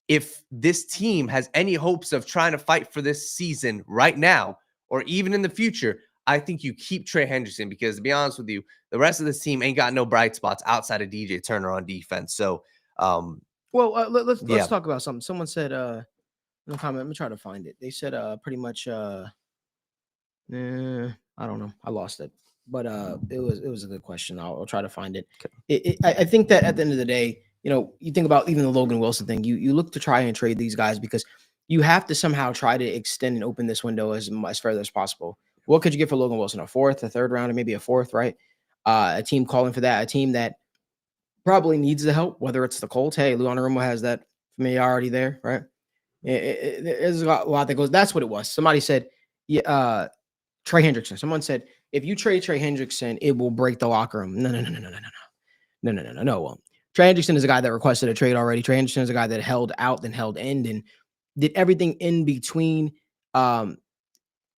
if this team has any hopes of trying to fight for this season right now, or even in the future, I think you keep Trey Hendrickson, because to be honest with you, the rest of this team ain't got no bright spots outside of DJ Turner on defense. So, let's talk about something. Someone said, in the comment, let me try to find it. They said, pretty much, I don't know, I lost it, but it was a good question. I'll try to find it. I think that at the end of the day, you know, you think about even the Logan Wilson thing. You look to try and trade these guys because you have to somehow try to extend and open this window as further as possible. What could you get for Logan Wilson? A fourth, a third round, and maybe a fourth, right? A team calling for that, a team that probably needs the help, whether it's the Colts. Hey, Lou Anarumo has that familiarity there, right? There's a lot that goes. That's what it was. Somebody said, yeah, Trey Hendrickson. Someone said, if you trade Trey Hendrickson, it will break the locker room. No. Trey Hendrickson is a guy that requested a trade already. Trey Hendrickson is a guy that held out, then held in, and did everything in between.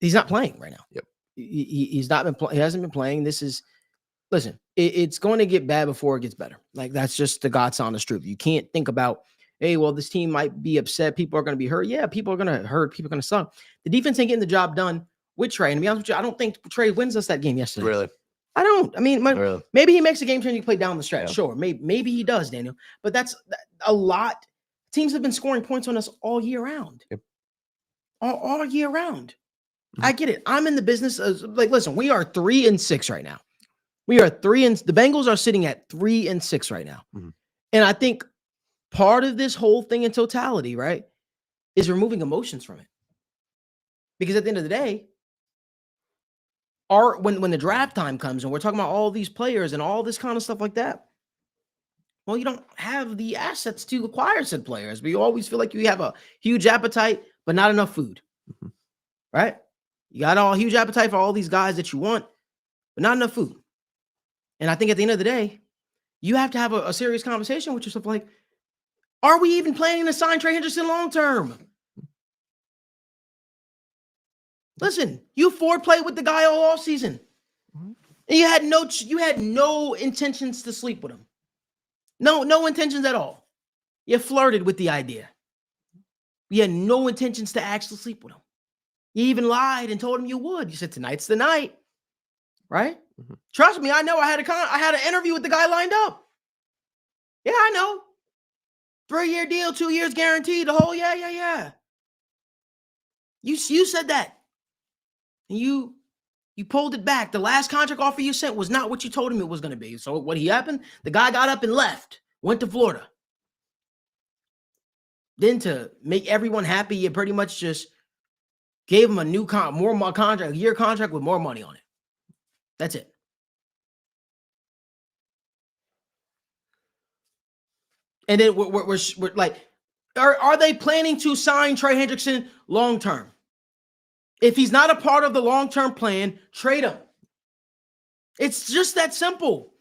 He's not playing right now. Yep. He's not been. He hasn't been playing. Listen. It's going to get bad before it gets better. Like, that's just the God's honest truth. You can't think about, hey, well, this team might be upset. People are going to be hurt. Yeah, people are going to hurt. People are going to suck. The defense ain't getting the job done with Trey. And to be honest with you, I don't think Trey wins us that game yesterday. Really? I don't. I mean, really? Maybe he makes a game-changing play down the stretch. Yeah. Sure. Maybe he does, Daniel. But that's a lot. Teams have been scoring points on us all year round. Yep. All year round. Mm-hmm. I get it. I'm in the business of, like, listen, we are 3-6 right now. We are 3 and the Bengals are sitting at 3-6 right now. Mm-hmm. And I think part of this whole thing in totality, right, is removing emotions from it. Because at the end of the day, when the draft time comes and we're talking about all these players and all this kind of stuff like that, well, you don't have the assets to acquire said players. But you always feel like you have a huge appetite, but not enough food. Mm-hmm. Right? You got a huge appetite for all these guys that you want, but not enough food. And I think at the end of the day, you have to have a serious conversation with yourself. Like, are we even planning to sign Trey Hendrickson long term? Listen, you played with the guy all offseason. And you had no intentions to sleep with him. No intentions at all. You flirted with the idea. You had no intentions to actually sleep with him. You even lied and told him you would. You said, tonight's the night. Right? Mm-hmm. Trust me, I know. I had an interview with the guy lined up. Yeah, I know. 3-year deal, 2 years guaranteed. The whole yeah. You said that, and you pulled it back. The last contract offer you sent was not what you told him it was going to be. So what happened? The guy got up and left, went to Florida. Then to make everyone happy, you pretty much just gave him a new more contract, a year contract with more money on it. That's it. And then we're like, are they planning to sign Trey Hendrickson long term? If he's not a part of the long-term plan, trade him. It's just that simple.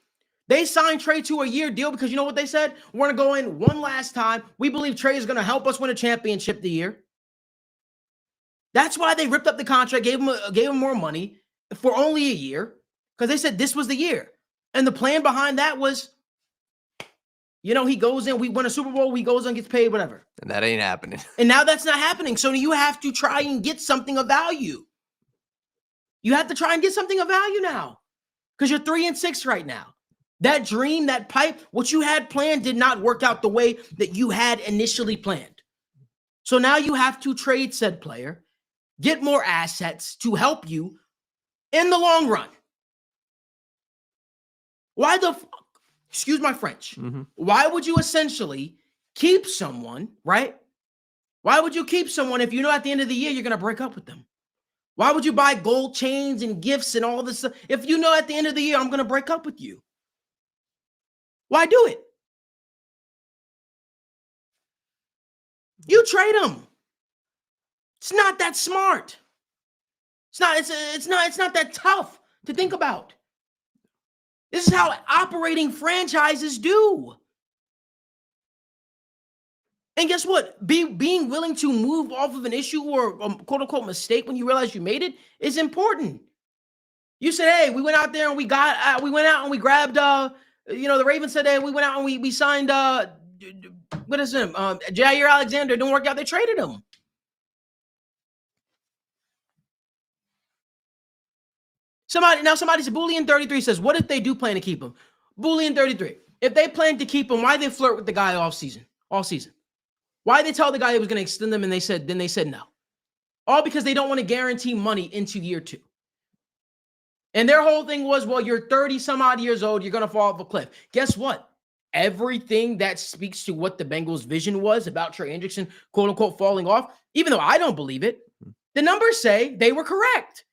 They signed Trey to a year deal because you know what they said? We're going to go in one last time. We believe Trey is going to help us win a championship the year. That's why they ripped up the contract, gave him more money for only a year. Because they said this was the year. And the plan behind that was, you know, he goes in, we win a Super Bowl, he goes in, gets paid, whatever. And that ain't happening. And now that's not happening. So you have to try and get something of value. You have to try and get something of value now. Because you're 3-6 right now. That dream, that pipe, what you had planned did not work out the way that you had initially planned. So now you have to trade said player, get more assets to help you in the long run. Why excuse my French, why would you essentially keep someone, right? Why would you keep someone if you know at the end of the year you're going to break up with them? Why would you buy gold chains and gifts and all this stuff if you know at the end of the year I'm going to break up with you? Why do it? You trade them. It's not that smart. It's not that tough to think about. This is how operating franchises do. And guess what? Being willing to move off of an issue or a quote unquote mistake when you realize you made it is important. You said, hey, we went out there and we grabbed, the Ravens said, hey, we went out and we signed, what is him? Jair Alexander. Didn't work out. They traded him. Somebody's Boolean 33 says, what if they do plan to keep him? Boolean 33. If they plan to keep him, why they flirt with the guy all season? Why they tell the guy they was going to extend them and they said no? All because they don't want to guarantee money into year 2. And their whole thing was, well, you're 30 some odd years old. You're going to fall off a cliff. Guess what? Everything that speaks to what the Bengals' vision was about Trey Hendrickson, quote unquote, falling off, even though I don't believe it, the numbers say they were correct.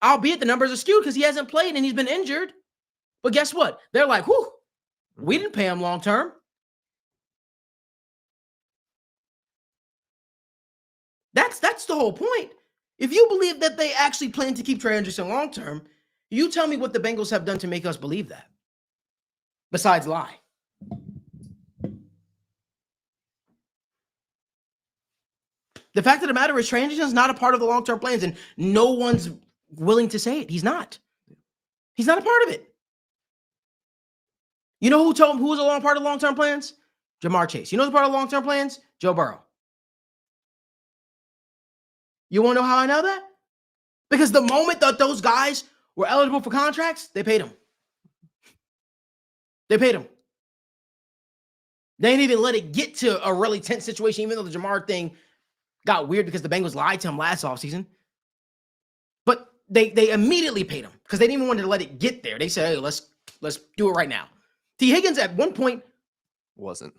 Albeit the numbers are skewed because he hasn't played and he's been injured. But guess what? They're like, whew, we didn't pay him long term. That's the whole point. If you believe that they actually plan to keep Trey Hendrickson long term, you tell me what the Bengals have done to make us believe that. Besides lie. The fact of the matter is Trey Hendrickson is not a part of the long-term plans, and no one's willing to say it. He's not. He's not a part of it. You know who told him who was a part of the long-term plans? Ja'Marr Chase. You know who's a part of the long-term plans? Joe Burrow. You want to know how I know that? Because the moment that those guys were eligible for contracts, they paid them. They paid them. They didn't even let it get to a really tense situation, even though the Ja'Marr thing got weird because the Bengals lied to him last offseason. But they immediately paid him because they didn't even want to let it get there. They said, hey, let's do it right now. T. Higgins at one point wasn't.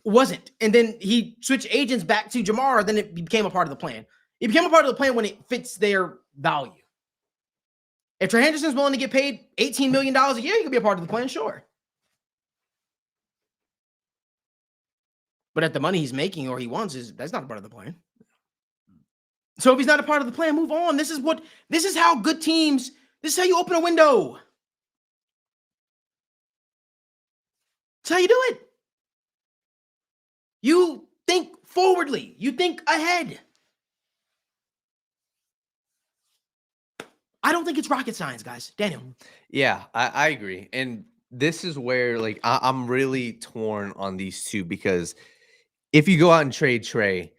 And then he switched agents back to Ja'Marr, then it became a part of the plan. It became a part of the plan when it fits their value. If Trey Hendrickson's willing to get paid $18 million a year, he could be a part of the plan, sure. But at the money he's making or he wants, that's not a part of the plan. So if he's not a part of the plan, move on. This is how good teams, this is how you open a window. That's how you do it. You think forwardly. You think ahead. I don't think it's rocket science, guys. Daniel. Yeah, I agree. And this is where I'm really torn on these two, because if you go out and trade Trey,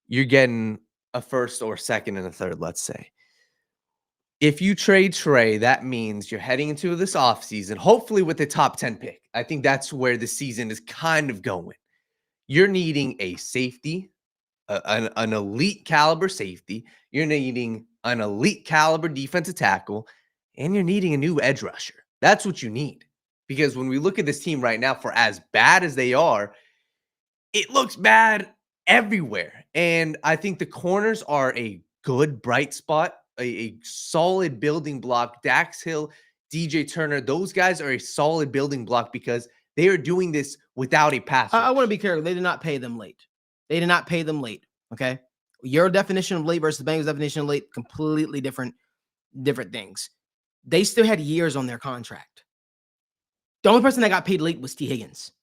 you're getting a first or second and a third, let's say. If you trade Trey, that means you're heading into this offseason, hopefully with a top 10 pick. I think that's where the season is kind of going. You're needing a safety, an elite caliber safety. You're needing an elite caliber defensive tackle, and you're needing a new edge rusher. That's what you need. Because when we look at this team right now, for as bad as they are, it looks bad everywhere. And I think the corners are a good bright spot, a solid building block. Dax Hill, DJ Turner, those guys are a solid building block because they are doing this without a pass rush. I want to be clear. They did not pay them late. They did not pay them late. Okay. Your definition of late versus the Bengals' definition of late, completely different things. They still had years on their contract. The only person that got paid late was T. Higgins.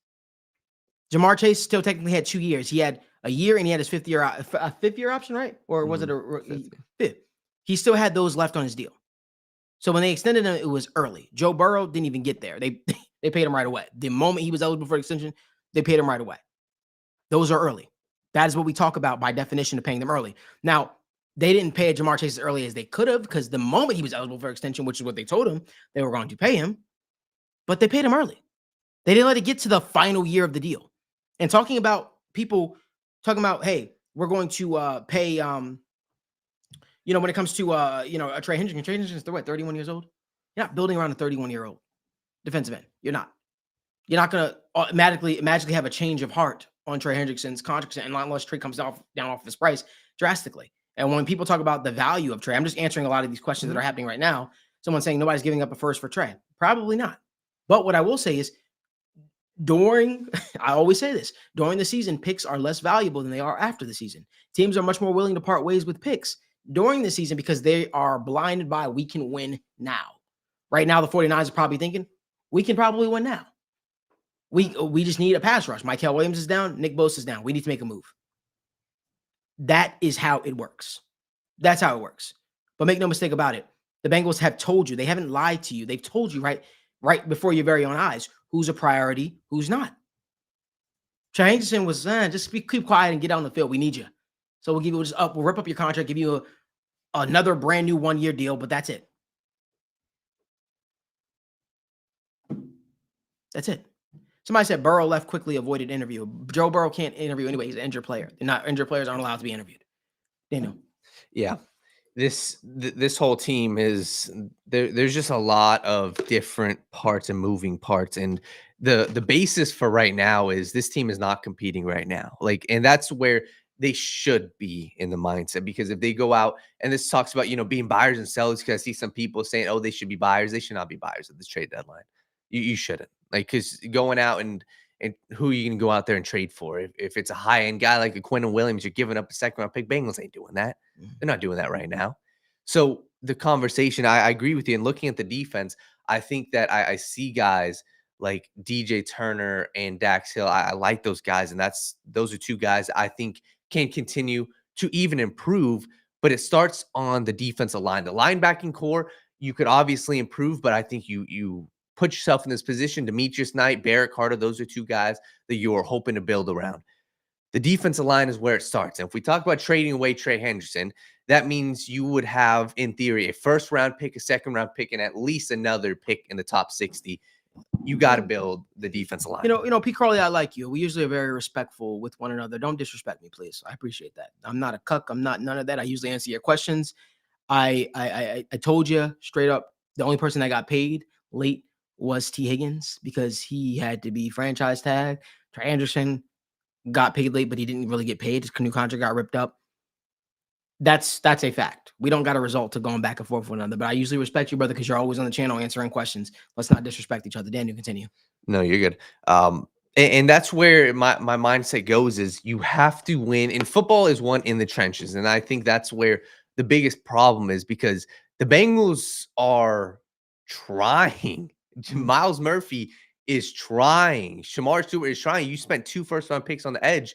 Ja'Marr Chase still technically had 2 years. He had a year and he had his fifth year option, right? Or was it a fifth? He still had those left on his deal. So when they extended him, it was early. Joe Burrow didn't even get there. They paid him right away. The moment he was eligible for extension, they paid him right away. Those are early. That is what we talk about by definition of paying them early. Now, they didn't pay Ja'Marr Chase as early as they could have because the moment he was eligible for extension, which is what they told him, they were going to pay him, but they paid him early. They didn't let it get to the final year of the deal. And talking about people talking about, hey, we're going to pay, when it comes to, a Trey Hendrickson. Trey Hendrickson's 31 years old? You're not building around a 31-year-old defensive end. You're not. You're not going to magically have a change of heart on Trey Hendrickson's contract, and unless Trey comes down off his price drastically. And when people talk about the value of Trey, I'm just answering a lot of these questions that are happening right now. Someone saying nobody's giving up a first for Trey. Probably not. But what I will say is I always say this, during the season, picks are less valuable than they are after the season. Teams are much more willing to part ways with picks during the season because they are blinded by we can win now. Right now, the 49ers are probably thinking, we can probably win now. We just need a pass rush. Mykel Williams is down. Nick Bosa is down. We need to make a move. That is how it works. That's how it works. But make no mistake about it. The Bengals have told you. They haven't lied to you. They've told you right before your very own eyes who's a priority, who's not. Trey Hendrickson was, just keep quiet and get out on the field. We need you. So we'll rip up your contract, give you another brand new 1-year deal, but that's it. That's it. Somebody said Burrow left quickly, avoided interview. Joe Burrow can't interview anyway. He's an injured player. Injured players aren't allowed to be interviewed. Daniel. Yeah. This whole team is there's just a lot of different parts and moving parts. And the basis for right now is this team is not competing right now. And that's where they should be in the mindset, because if they go out, and this talks about, being buyers and sellers, because I see some people saying, oh, they should be buyers. They should not be buyers at this trade deadline. You shouldn't. Because going out and who are you going to go out there and trade for? If it's a high-end guy like a Quinnen Williams, you're giving up a second-round pick. Bengals ain't doing that. They're not doing that right now. So the conversation, I agree with you. And looking at the defense, I think that I see guys like DJ Turner and Dax Hill. I like those guys, and those are two guys I think can continue to even improve. But it starts on the defensive line. The linebacking core, you could obviously improve, but I think you put yourself in this position. Demetrius Knight, Barrett Carter, those are two guys that you are hoping to build around. The defensive line is where it starts. And if we talk about trading away Trey Hendrickson, that means you would have, in theory, a first-round pick, a second-round pick, and at least another pick in the top 60. You got to build the defensive line. Pete Crowley, I like you. We usually are very respectful with one another. Don't disrespect me, please. I appreciate that. I'm not a cuck. I'm not none of that. I usually answer your questions. I told you straight up, the only person that got paid late was T. Higgins, because he had to be franchise tagged. Trey Hendrickson got paid late, but he didn't really get paid. His new contract got ripped up. That's a fact. We don't got a result to going back and forth with one another. But I usually respect you, brother, because you're always on the channel answering questions. Let's not disrespect each other. Daniel, continue. No, you're good. And that's where my mindset goes, is you have to win. And football is won in the trenches. And I think that's where the biggest problem is, because the Bengals are trying. Myles Murphy is trying. Shamar Stewart is trying. You spent 2 first-round picks on the edge.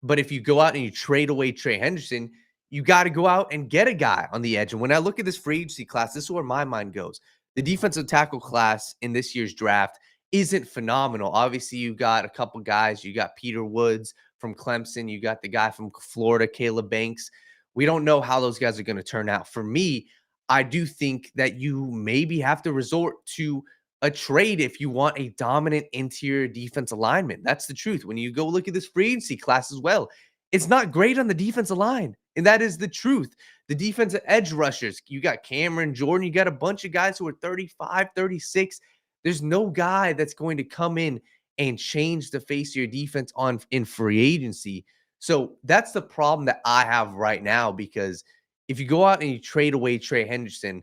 But if you go out and you trade away Trey Hendrickson, you got to go out and get a guy on the edge. And when I look at this free agency class, this is where my mind goes. The defensive tackle class in this year's draft isn't phenomenal. Obviously, you got a couple guys. You got Peter Woods from Clemson. You got the guy from Florida, Caleb Banks. We don't know how those guys are going to turn out. For me, I do think that you maybe have to resort to a trade if you want a dominant interior defense alignment. That's the truth. When you go look at this free agency class as well, it's not great on the defensive line. And that is the truth. The defensive edge rushers, you got Cameron Jordan, you got a bunch of guys who are 35, 36. There's no guy that's going to come in and change the face of your defense in free agency. So that's the problem that I have right now, because if you go out and you trade away Trey Hendrickson,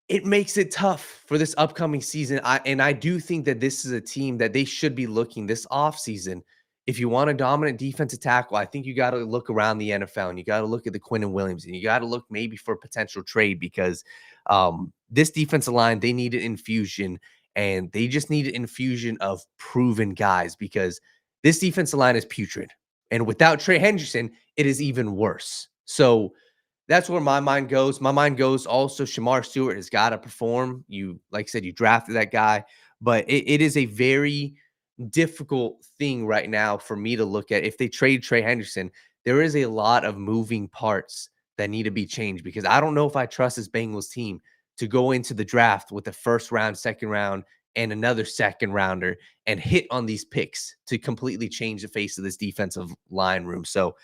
it makes it tough for this upcoming season. I do think that this is a team that they should be looking this offseason. If you want a dominant defensive tackle, I think you got to look around the NFL, and you got to look at the Quinnen Williams, and you got to look maybe for a potential trade, because this defensive line, they need an infusion, and they just need an infusion of proven guys, because this defensive line is putrid. And without Trey Hendrickson, it is even worse. So that's where my mind goes. My mind goes also, Shamar Stewart has got to perform. Like I said, you drafted that guy, but it is a very difficult thing right now for me to look at. If they trade Trey Hendrickson, there is a lot of moving parts that need to be changed, because I don't know if I trust this Bengals team to go into the draft with a first round, second round, and another second rounder and hit on these picks to completely change the face of this defensive line room. So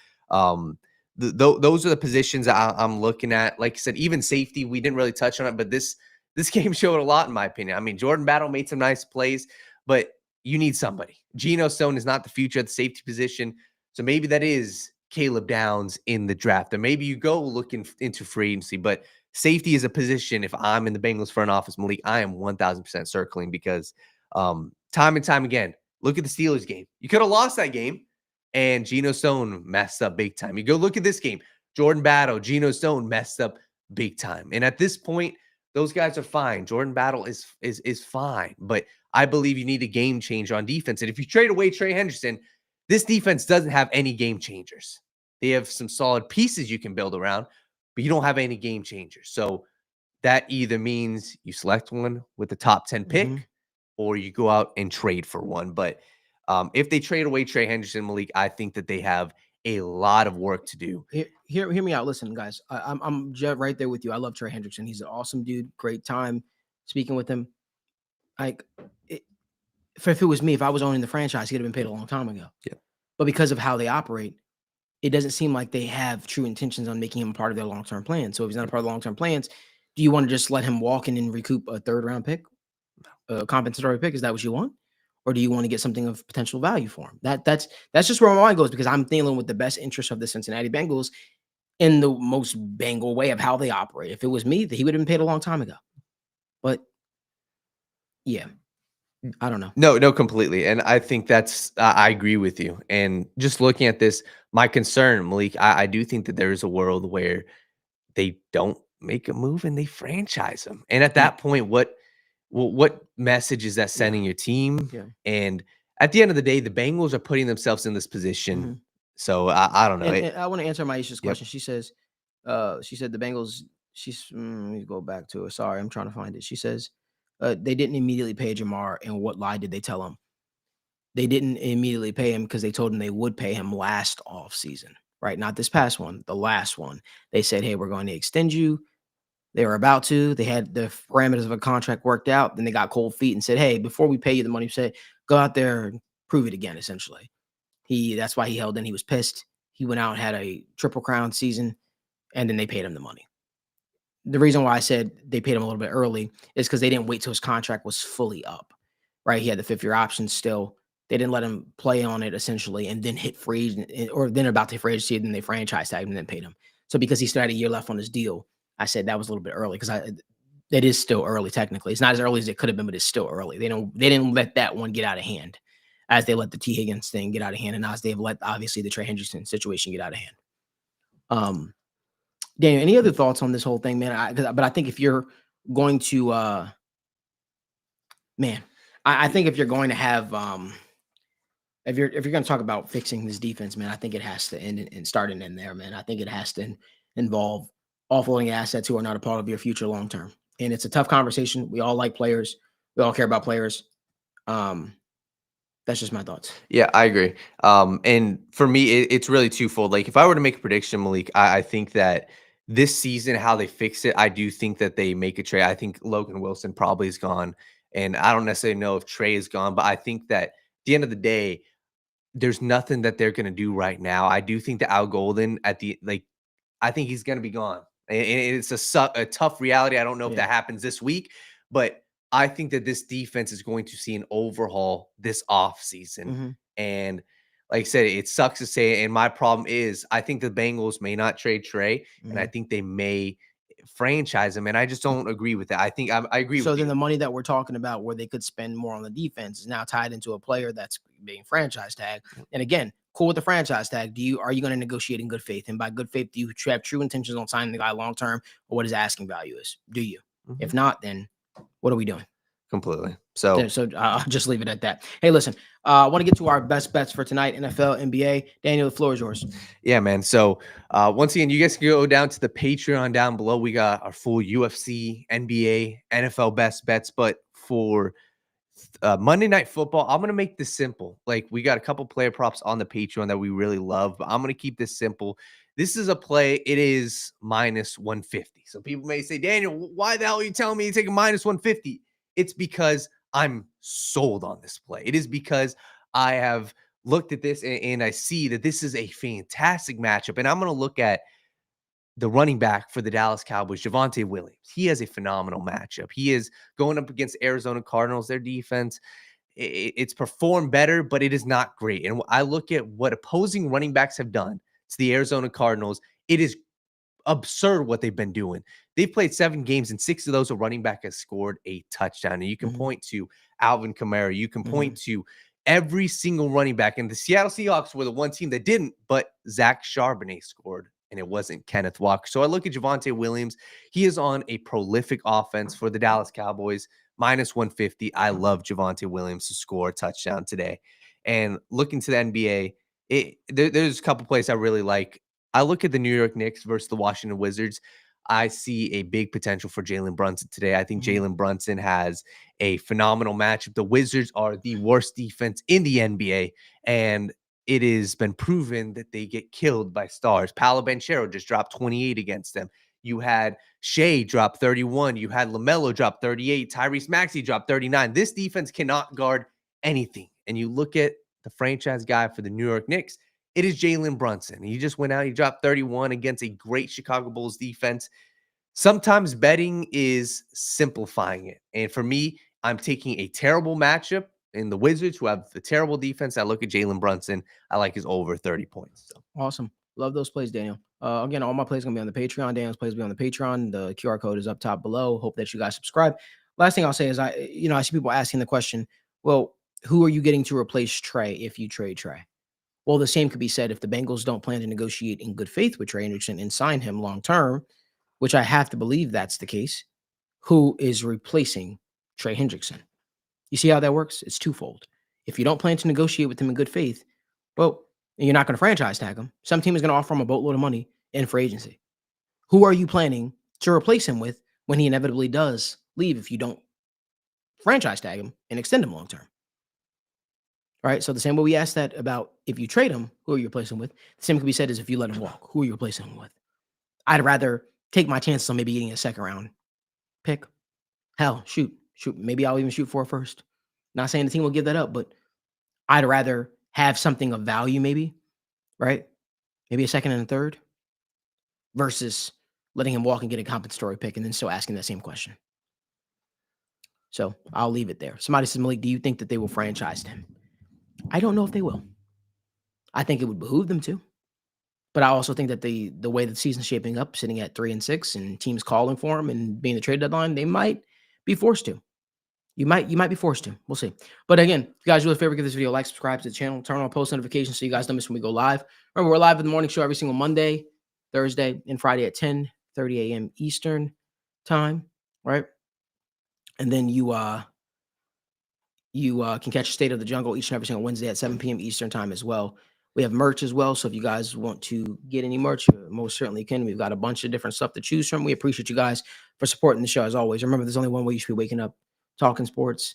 those are the positions I'm looking at. Like I said, even safety, we didn't really touch on it, but this game showed a lot, in my opinion. I mean, Jordan Battle made some nice plays, but you need somebody. Geno Stone is not the future at the safety position. So maybe that is Caleb Downs in the draft. Or maybe you go looking into free agency. But safety is a position, if I'm in the Bengals front office, Malik, I am 1,000% circling because time and time again, look at the Steelers game. You could have lost that game, and Geno Stone messed up big time. You go look at this game. Jordan Battle, Geno Stone messed up big time. And at this point, those guys are fine. Jordan Battle is fine. But I believe you need a game changer on defense. And if you trade away Trey Hendrickson, this defense doesn't have any game changers. They have some solid pieces you can build around, but you don't have any game changers. So that either means you select one with the top 10 pick or you go out and trade for one. But if they trade away Trey Hendrickson, Malik, I think that they have a lot of work to do. Hear me out. Listen, guys, I'm right there with you. I love Trey Hendrickson. He's an awesome dude. Great time speaking with him. Like, if it was me, if I was owning the franchise, he'd have been paid a long time ago. Yeah. But because of how they operate, it doesn't seem like they have true intentions on making him a part of their long-term plan. So if he's not a part of the long-term plans, do you want to just let him walk in and recoup a third-round pick, a compensatory pick? Is that what you want? Or do you want to get something of potential value for him? That's just where my mind goes, because I'm dealing with the best interest of the Cincinnati Bengals in the most Bengal way of how they operate. If it was me, he would have been paid a long time ago. But yeah, I don't know. No, completely. And I think I agree with you. And just looking at this, my concern, Malik, I do think that there is a world where they don't make a move and they franchise him. And at that point, what message is that sending your team? Yeah. And at the end of the day, the Bengals are putting themselves in this position. So I don't know. And I want to answer Maisha's question. She says, she said the Bengals, let me go back to it. Sorry, I'm trying to find it. She says, they didn't immediately pay Jamar. And what lie did they tell him? They didn't immediately pay him because they told him they would pay him last offseason, right? Not this past one, the last one. They said, hey, we're going to extend you. They were about to. They had the parameters of a contract worked out. Then they got cold feet and said, hey, before we pay you the money, said, go out there and prove it again, essentially. That's why he held in. He was pissed. He went out and had a triple crown season, and then they paid him the money. The reason why I said they paid him a little bit early is because they didn't wait till his contract was fully up, right? He had the 5-year option still. They didn't let him play on it, essentially, and then hit free agent, or then about to hit free agency, and then they franchise tagged him and then paid him. So because he still had a year left on his deal, I said that was a little bit early, because that is still early technically. It's not as early as it could have been, but it's still early. They didn't let that one get out of hand, as they let the T. Higgins thing get out of hand, and as they've let obviously the Trey Hendrickson situation get out of hand. Daniel, any other thoughts on this whole thing, man? But I think if you're going to, I think if you're going to have, if you're going to talk about fixing this defense, man, I think it has to end and start and end there, man. I think it has to involve offloading assets who are not a part of your future long term. And it's a tough conversation. We all like players. We all care about players. That's just my thoughts. Yeah, I agree. And for me, it's really twofold. Like, if I were to make a prediction, Malik, I think that this season, how they fix it, I do think that they make a trade. I think Logan Wilson probably is gone. And I don't necessarily know if Trey is gone, but I think that at the end of the day, there's nothing that they're going to do right now. I do think that Al Golden I think he's going to be gone. And it's a tough reality. I don't know if that happens this week, but I think that this defense is going to see an overhaul this offseason. And like I said, it sucks to say it. And my problem is I think the Bengals may not trade Trey, and I think they may franchise him. And I just don't agree with that. I think I agree with you. So then the money that we're talking about where they could spend more on the defense is now tied into a player that's being franchise tagged. And again, cool with the franchise tag. Are you going to negotiate in good faith? And by good faith, do you have true intentions on signing the guy long term, or what his asking value is? Do you? If not, then what are we doing? Completely. So I'll just leave it at that. Hey, listen, I want to get to our best bets for tonight, NFL, NBA. Daniel, the floor is yours. Yeah, man. So once again, you guys can go down to the Patreon down below. We got our full UFC, NBA, NFL best bets. But for Monday Night Football, I'm going to make this simple. Like, we got a couple player props on the Patreon that we really love, but I'm going to keep this simple. This is a play. It is minus 150. So people may say, Daniel, why the hell are you telling me to take a minus 150? It's because I'm sold on this play. It is because I have looked at this and I see that this is a fantastic matchup. And I'm going to look at the running back for the Dallas Cowboys, Javonte Williams. He has a phenomenal matchup. He is going up against Arizona Cardinals, their defense. it's performed better, but it is not great. And I look at what opposing running backs have done to the Arizona Cardinals. It is absurd what they've been doing. They've played 7 games, and 6 of those a running back has scored a touchdown. And you can point to Alvin Kamara. You can point to every single running back. And the Seattle Seahawks were the one team that didn't, but Zach Charbonnet scored, and it wasn't Kenneth Walker. So I look at Javonte Williams. He is on a prolific offense for the Dallas Cowboys, -150. I love Javonte Williams to score a touchdown today. And looking to the NBA, there's a couple plays I really like. I look at the New York Knicks versus the Washington Wizards. I see a big potential for Jalen Brunson today. I think Jalen Brunson has a phenomenal matchup. The Wizards are the worst defense in the NBA, and it has been proven that they get killed by stars. Paolo Banchero just dropped 28 against them. You had Shea drop 31. You had LaMelo drop 38. Tyrese Maxey drop 39. This defense cannot guard anything. And you look at the franchise guy for the New York Knicks, it is Jalen Brunson. He just went out. He dropped 31 against a great Chicago Bulls defense. Sometimes betting is simplifying it. And for me, I'm taking a terrible matchup in the Wizards, who have the terrible defense. I look at Jalen Brunson. I like his over 30 points. So. Awesome. Love those plays, Daniel. Again, all my plays are going to be on the Patreon. Daniel's plays will be on the Patreon. The QR code is up top below. Hope that you guys subscribe. Last thing I'll say is I see people asking the question, well, who are you getting to replace Trey if you trade Trey? Well, the same could be said if the Bengals don't plan to negotiate in good faith with Trey Hendrickson and sign him long-term, which I have to believe that's the case. Who is replacing Trey Hendrickson? You see how that works? It's twofold. If you don't plan to negotiate with him in good faith, well, you're not going to franchise tag him. Some team is going to offer him a boatload of money in free agency. Who are you planning to replace him with when he inevitably does leave if you don't franchise tag him and extend him long-term? Right? So the same way we asked that about if you trade him, who are you replacing him with? The same could be said as if you let him walk. Who are you replacing him with? I'd rather take my chances on maybe getting a second-round pick. Hell, shoot. Maybe I'll even shoot for a first. Not saying the team will give that up, but I'd rather have something of value maybe, right? Maybe a second and a third versus letting him walk and get a compensatory pick and then still asking that same question. So I'll leave it there. Somebody says, Malik, do you think that they will franchise him? I don't know if they will. I think it would behoove them to. But I also think that the way the season's shaping up, sitting at 3-6 and teams calling for him and being the trade deadline, they might be forced to. You might be forced to. We'll see. But again, if you guys do a favor, give this video a like, subscribe to the channel, turn on post notifications so you guys don't miss when we go live. Remember, we're live with the morning show every single Monday, Thursday, and Friday at 10:30 a.m. Eastern time, right? And then you can catch State of the Jungle each and every single Wednesday at 7 p.m. Eastern time as well. We have merch as well, so if you guys want to get any merch, most certainly can. We've got a bunch of different stuff to choose from. We appreciate you guys for supporting the show as always. Remember, there's only one way you should be waking up, talking sports,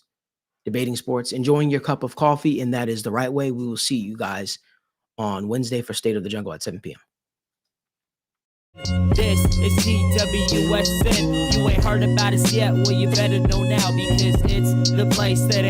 debating sports, enjoying your cup of coffee, and that is the right way. We will see you guys on Wednesday for State of the Jungle at 7 p.m. This is TWSN. You ain't heard about us yet, well, you better know now because it's the place that it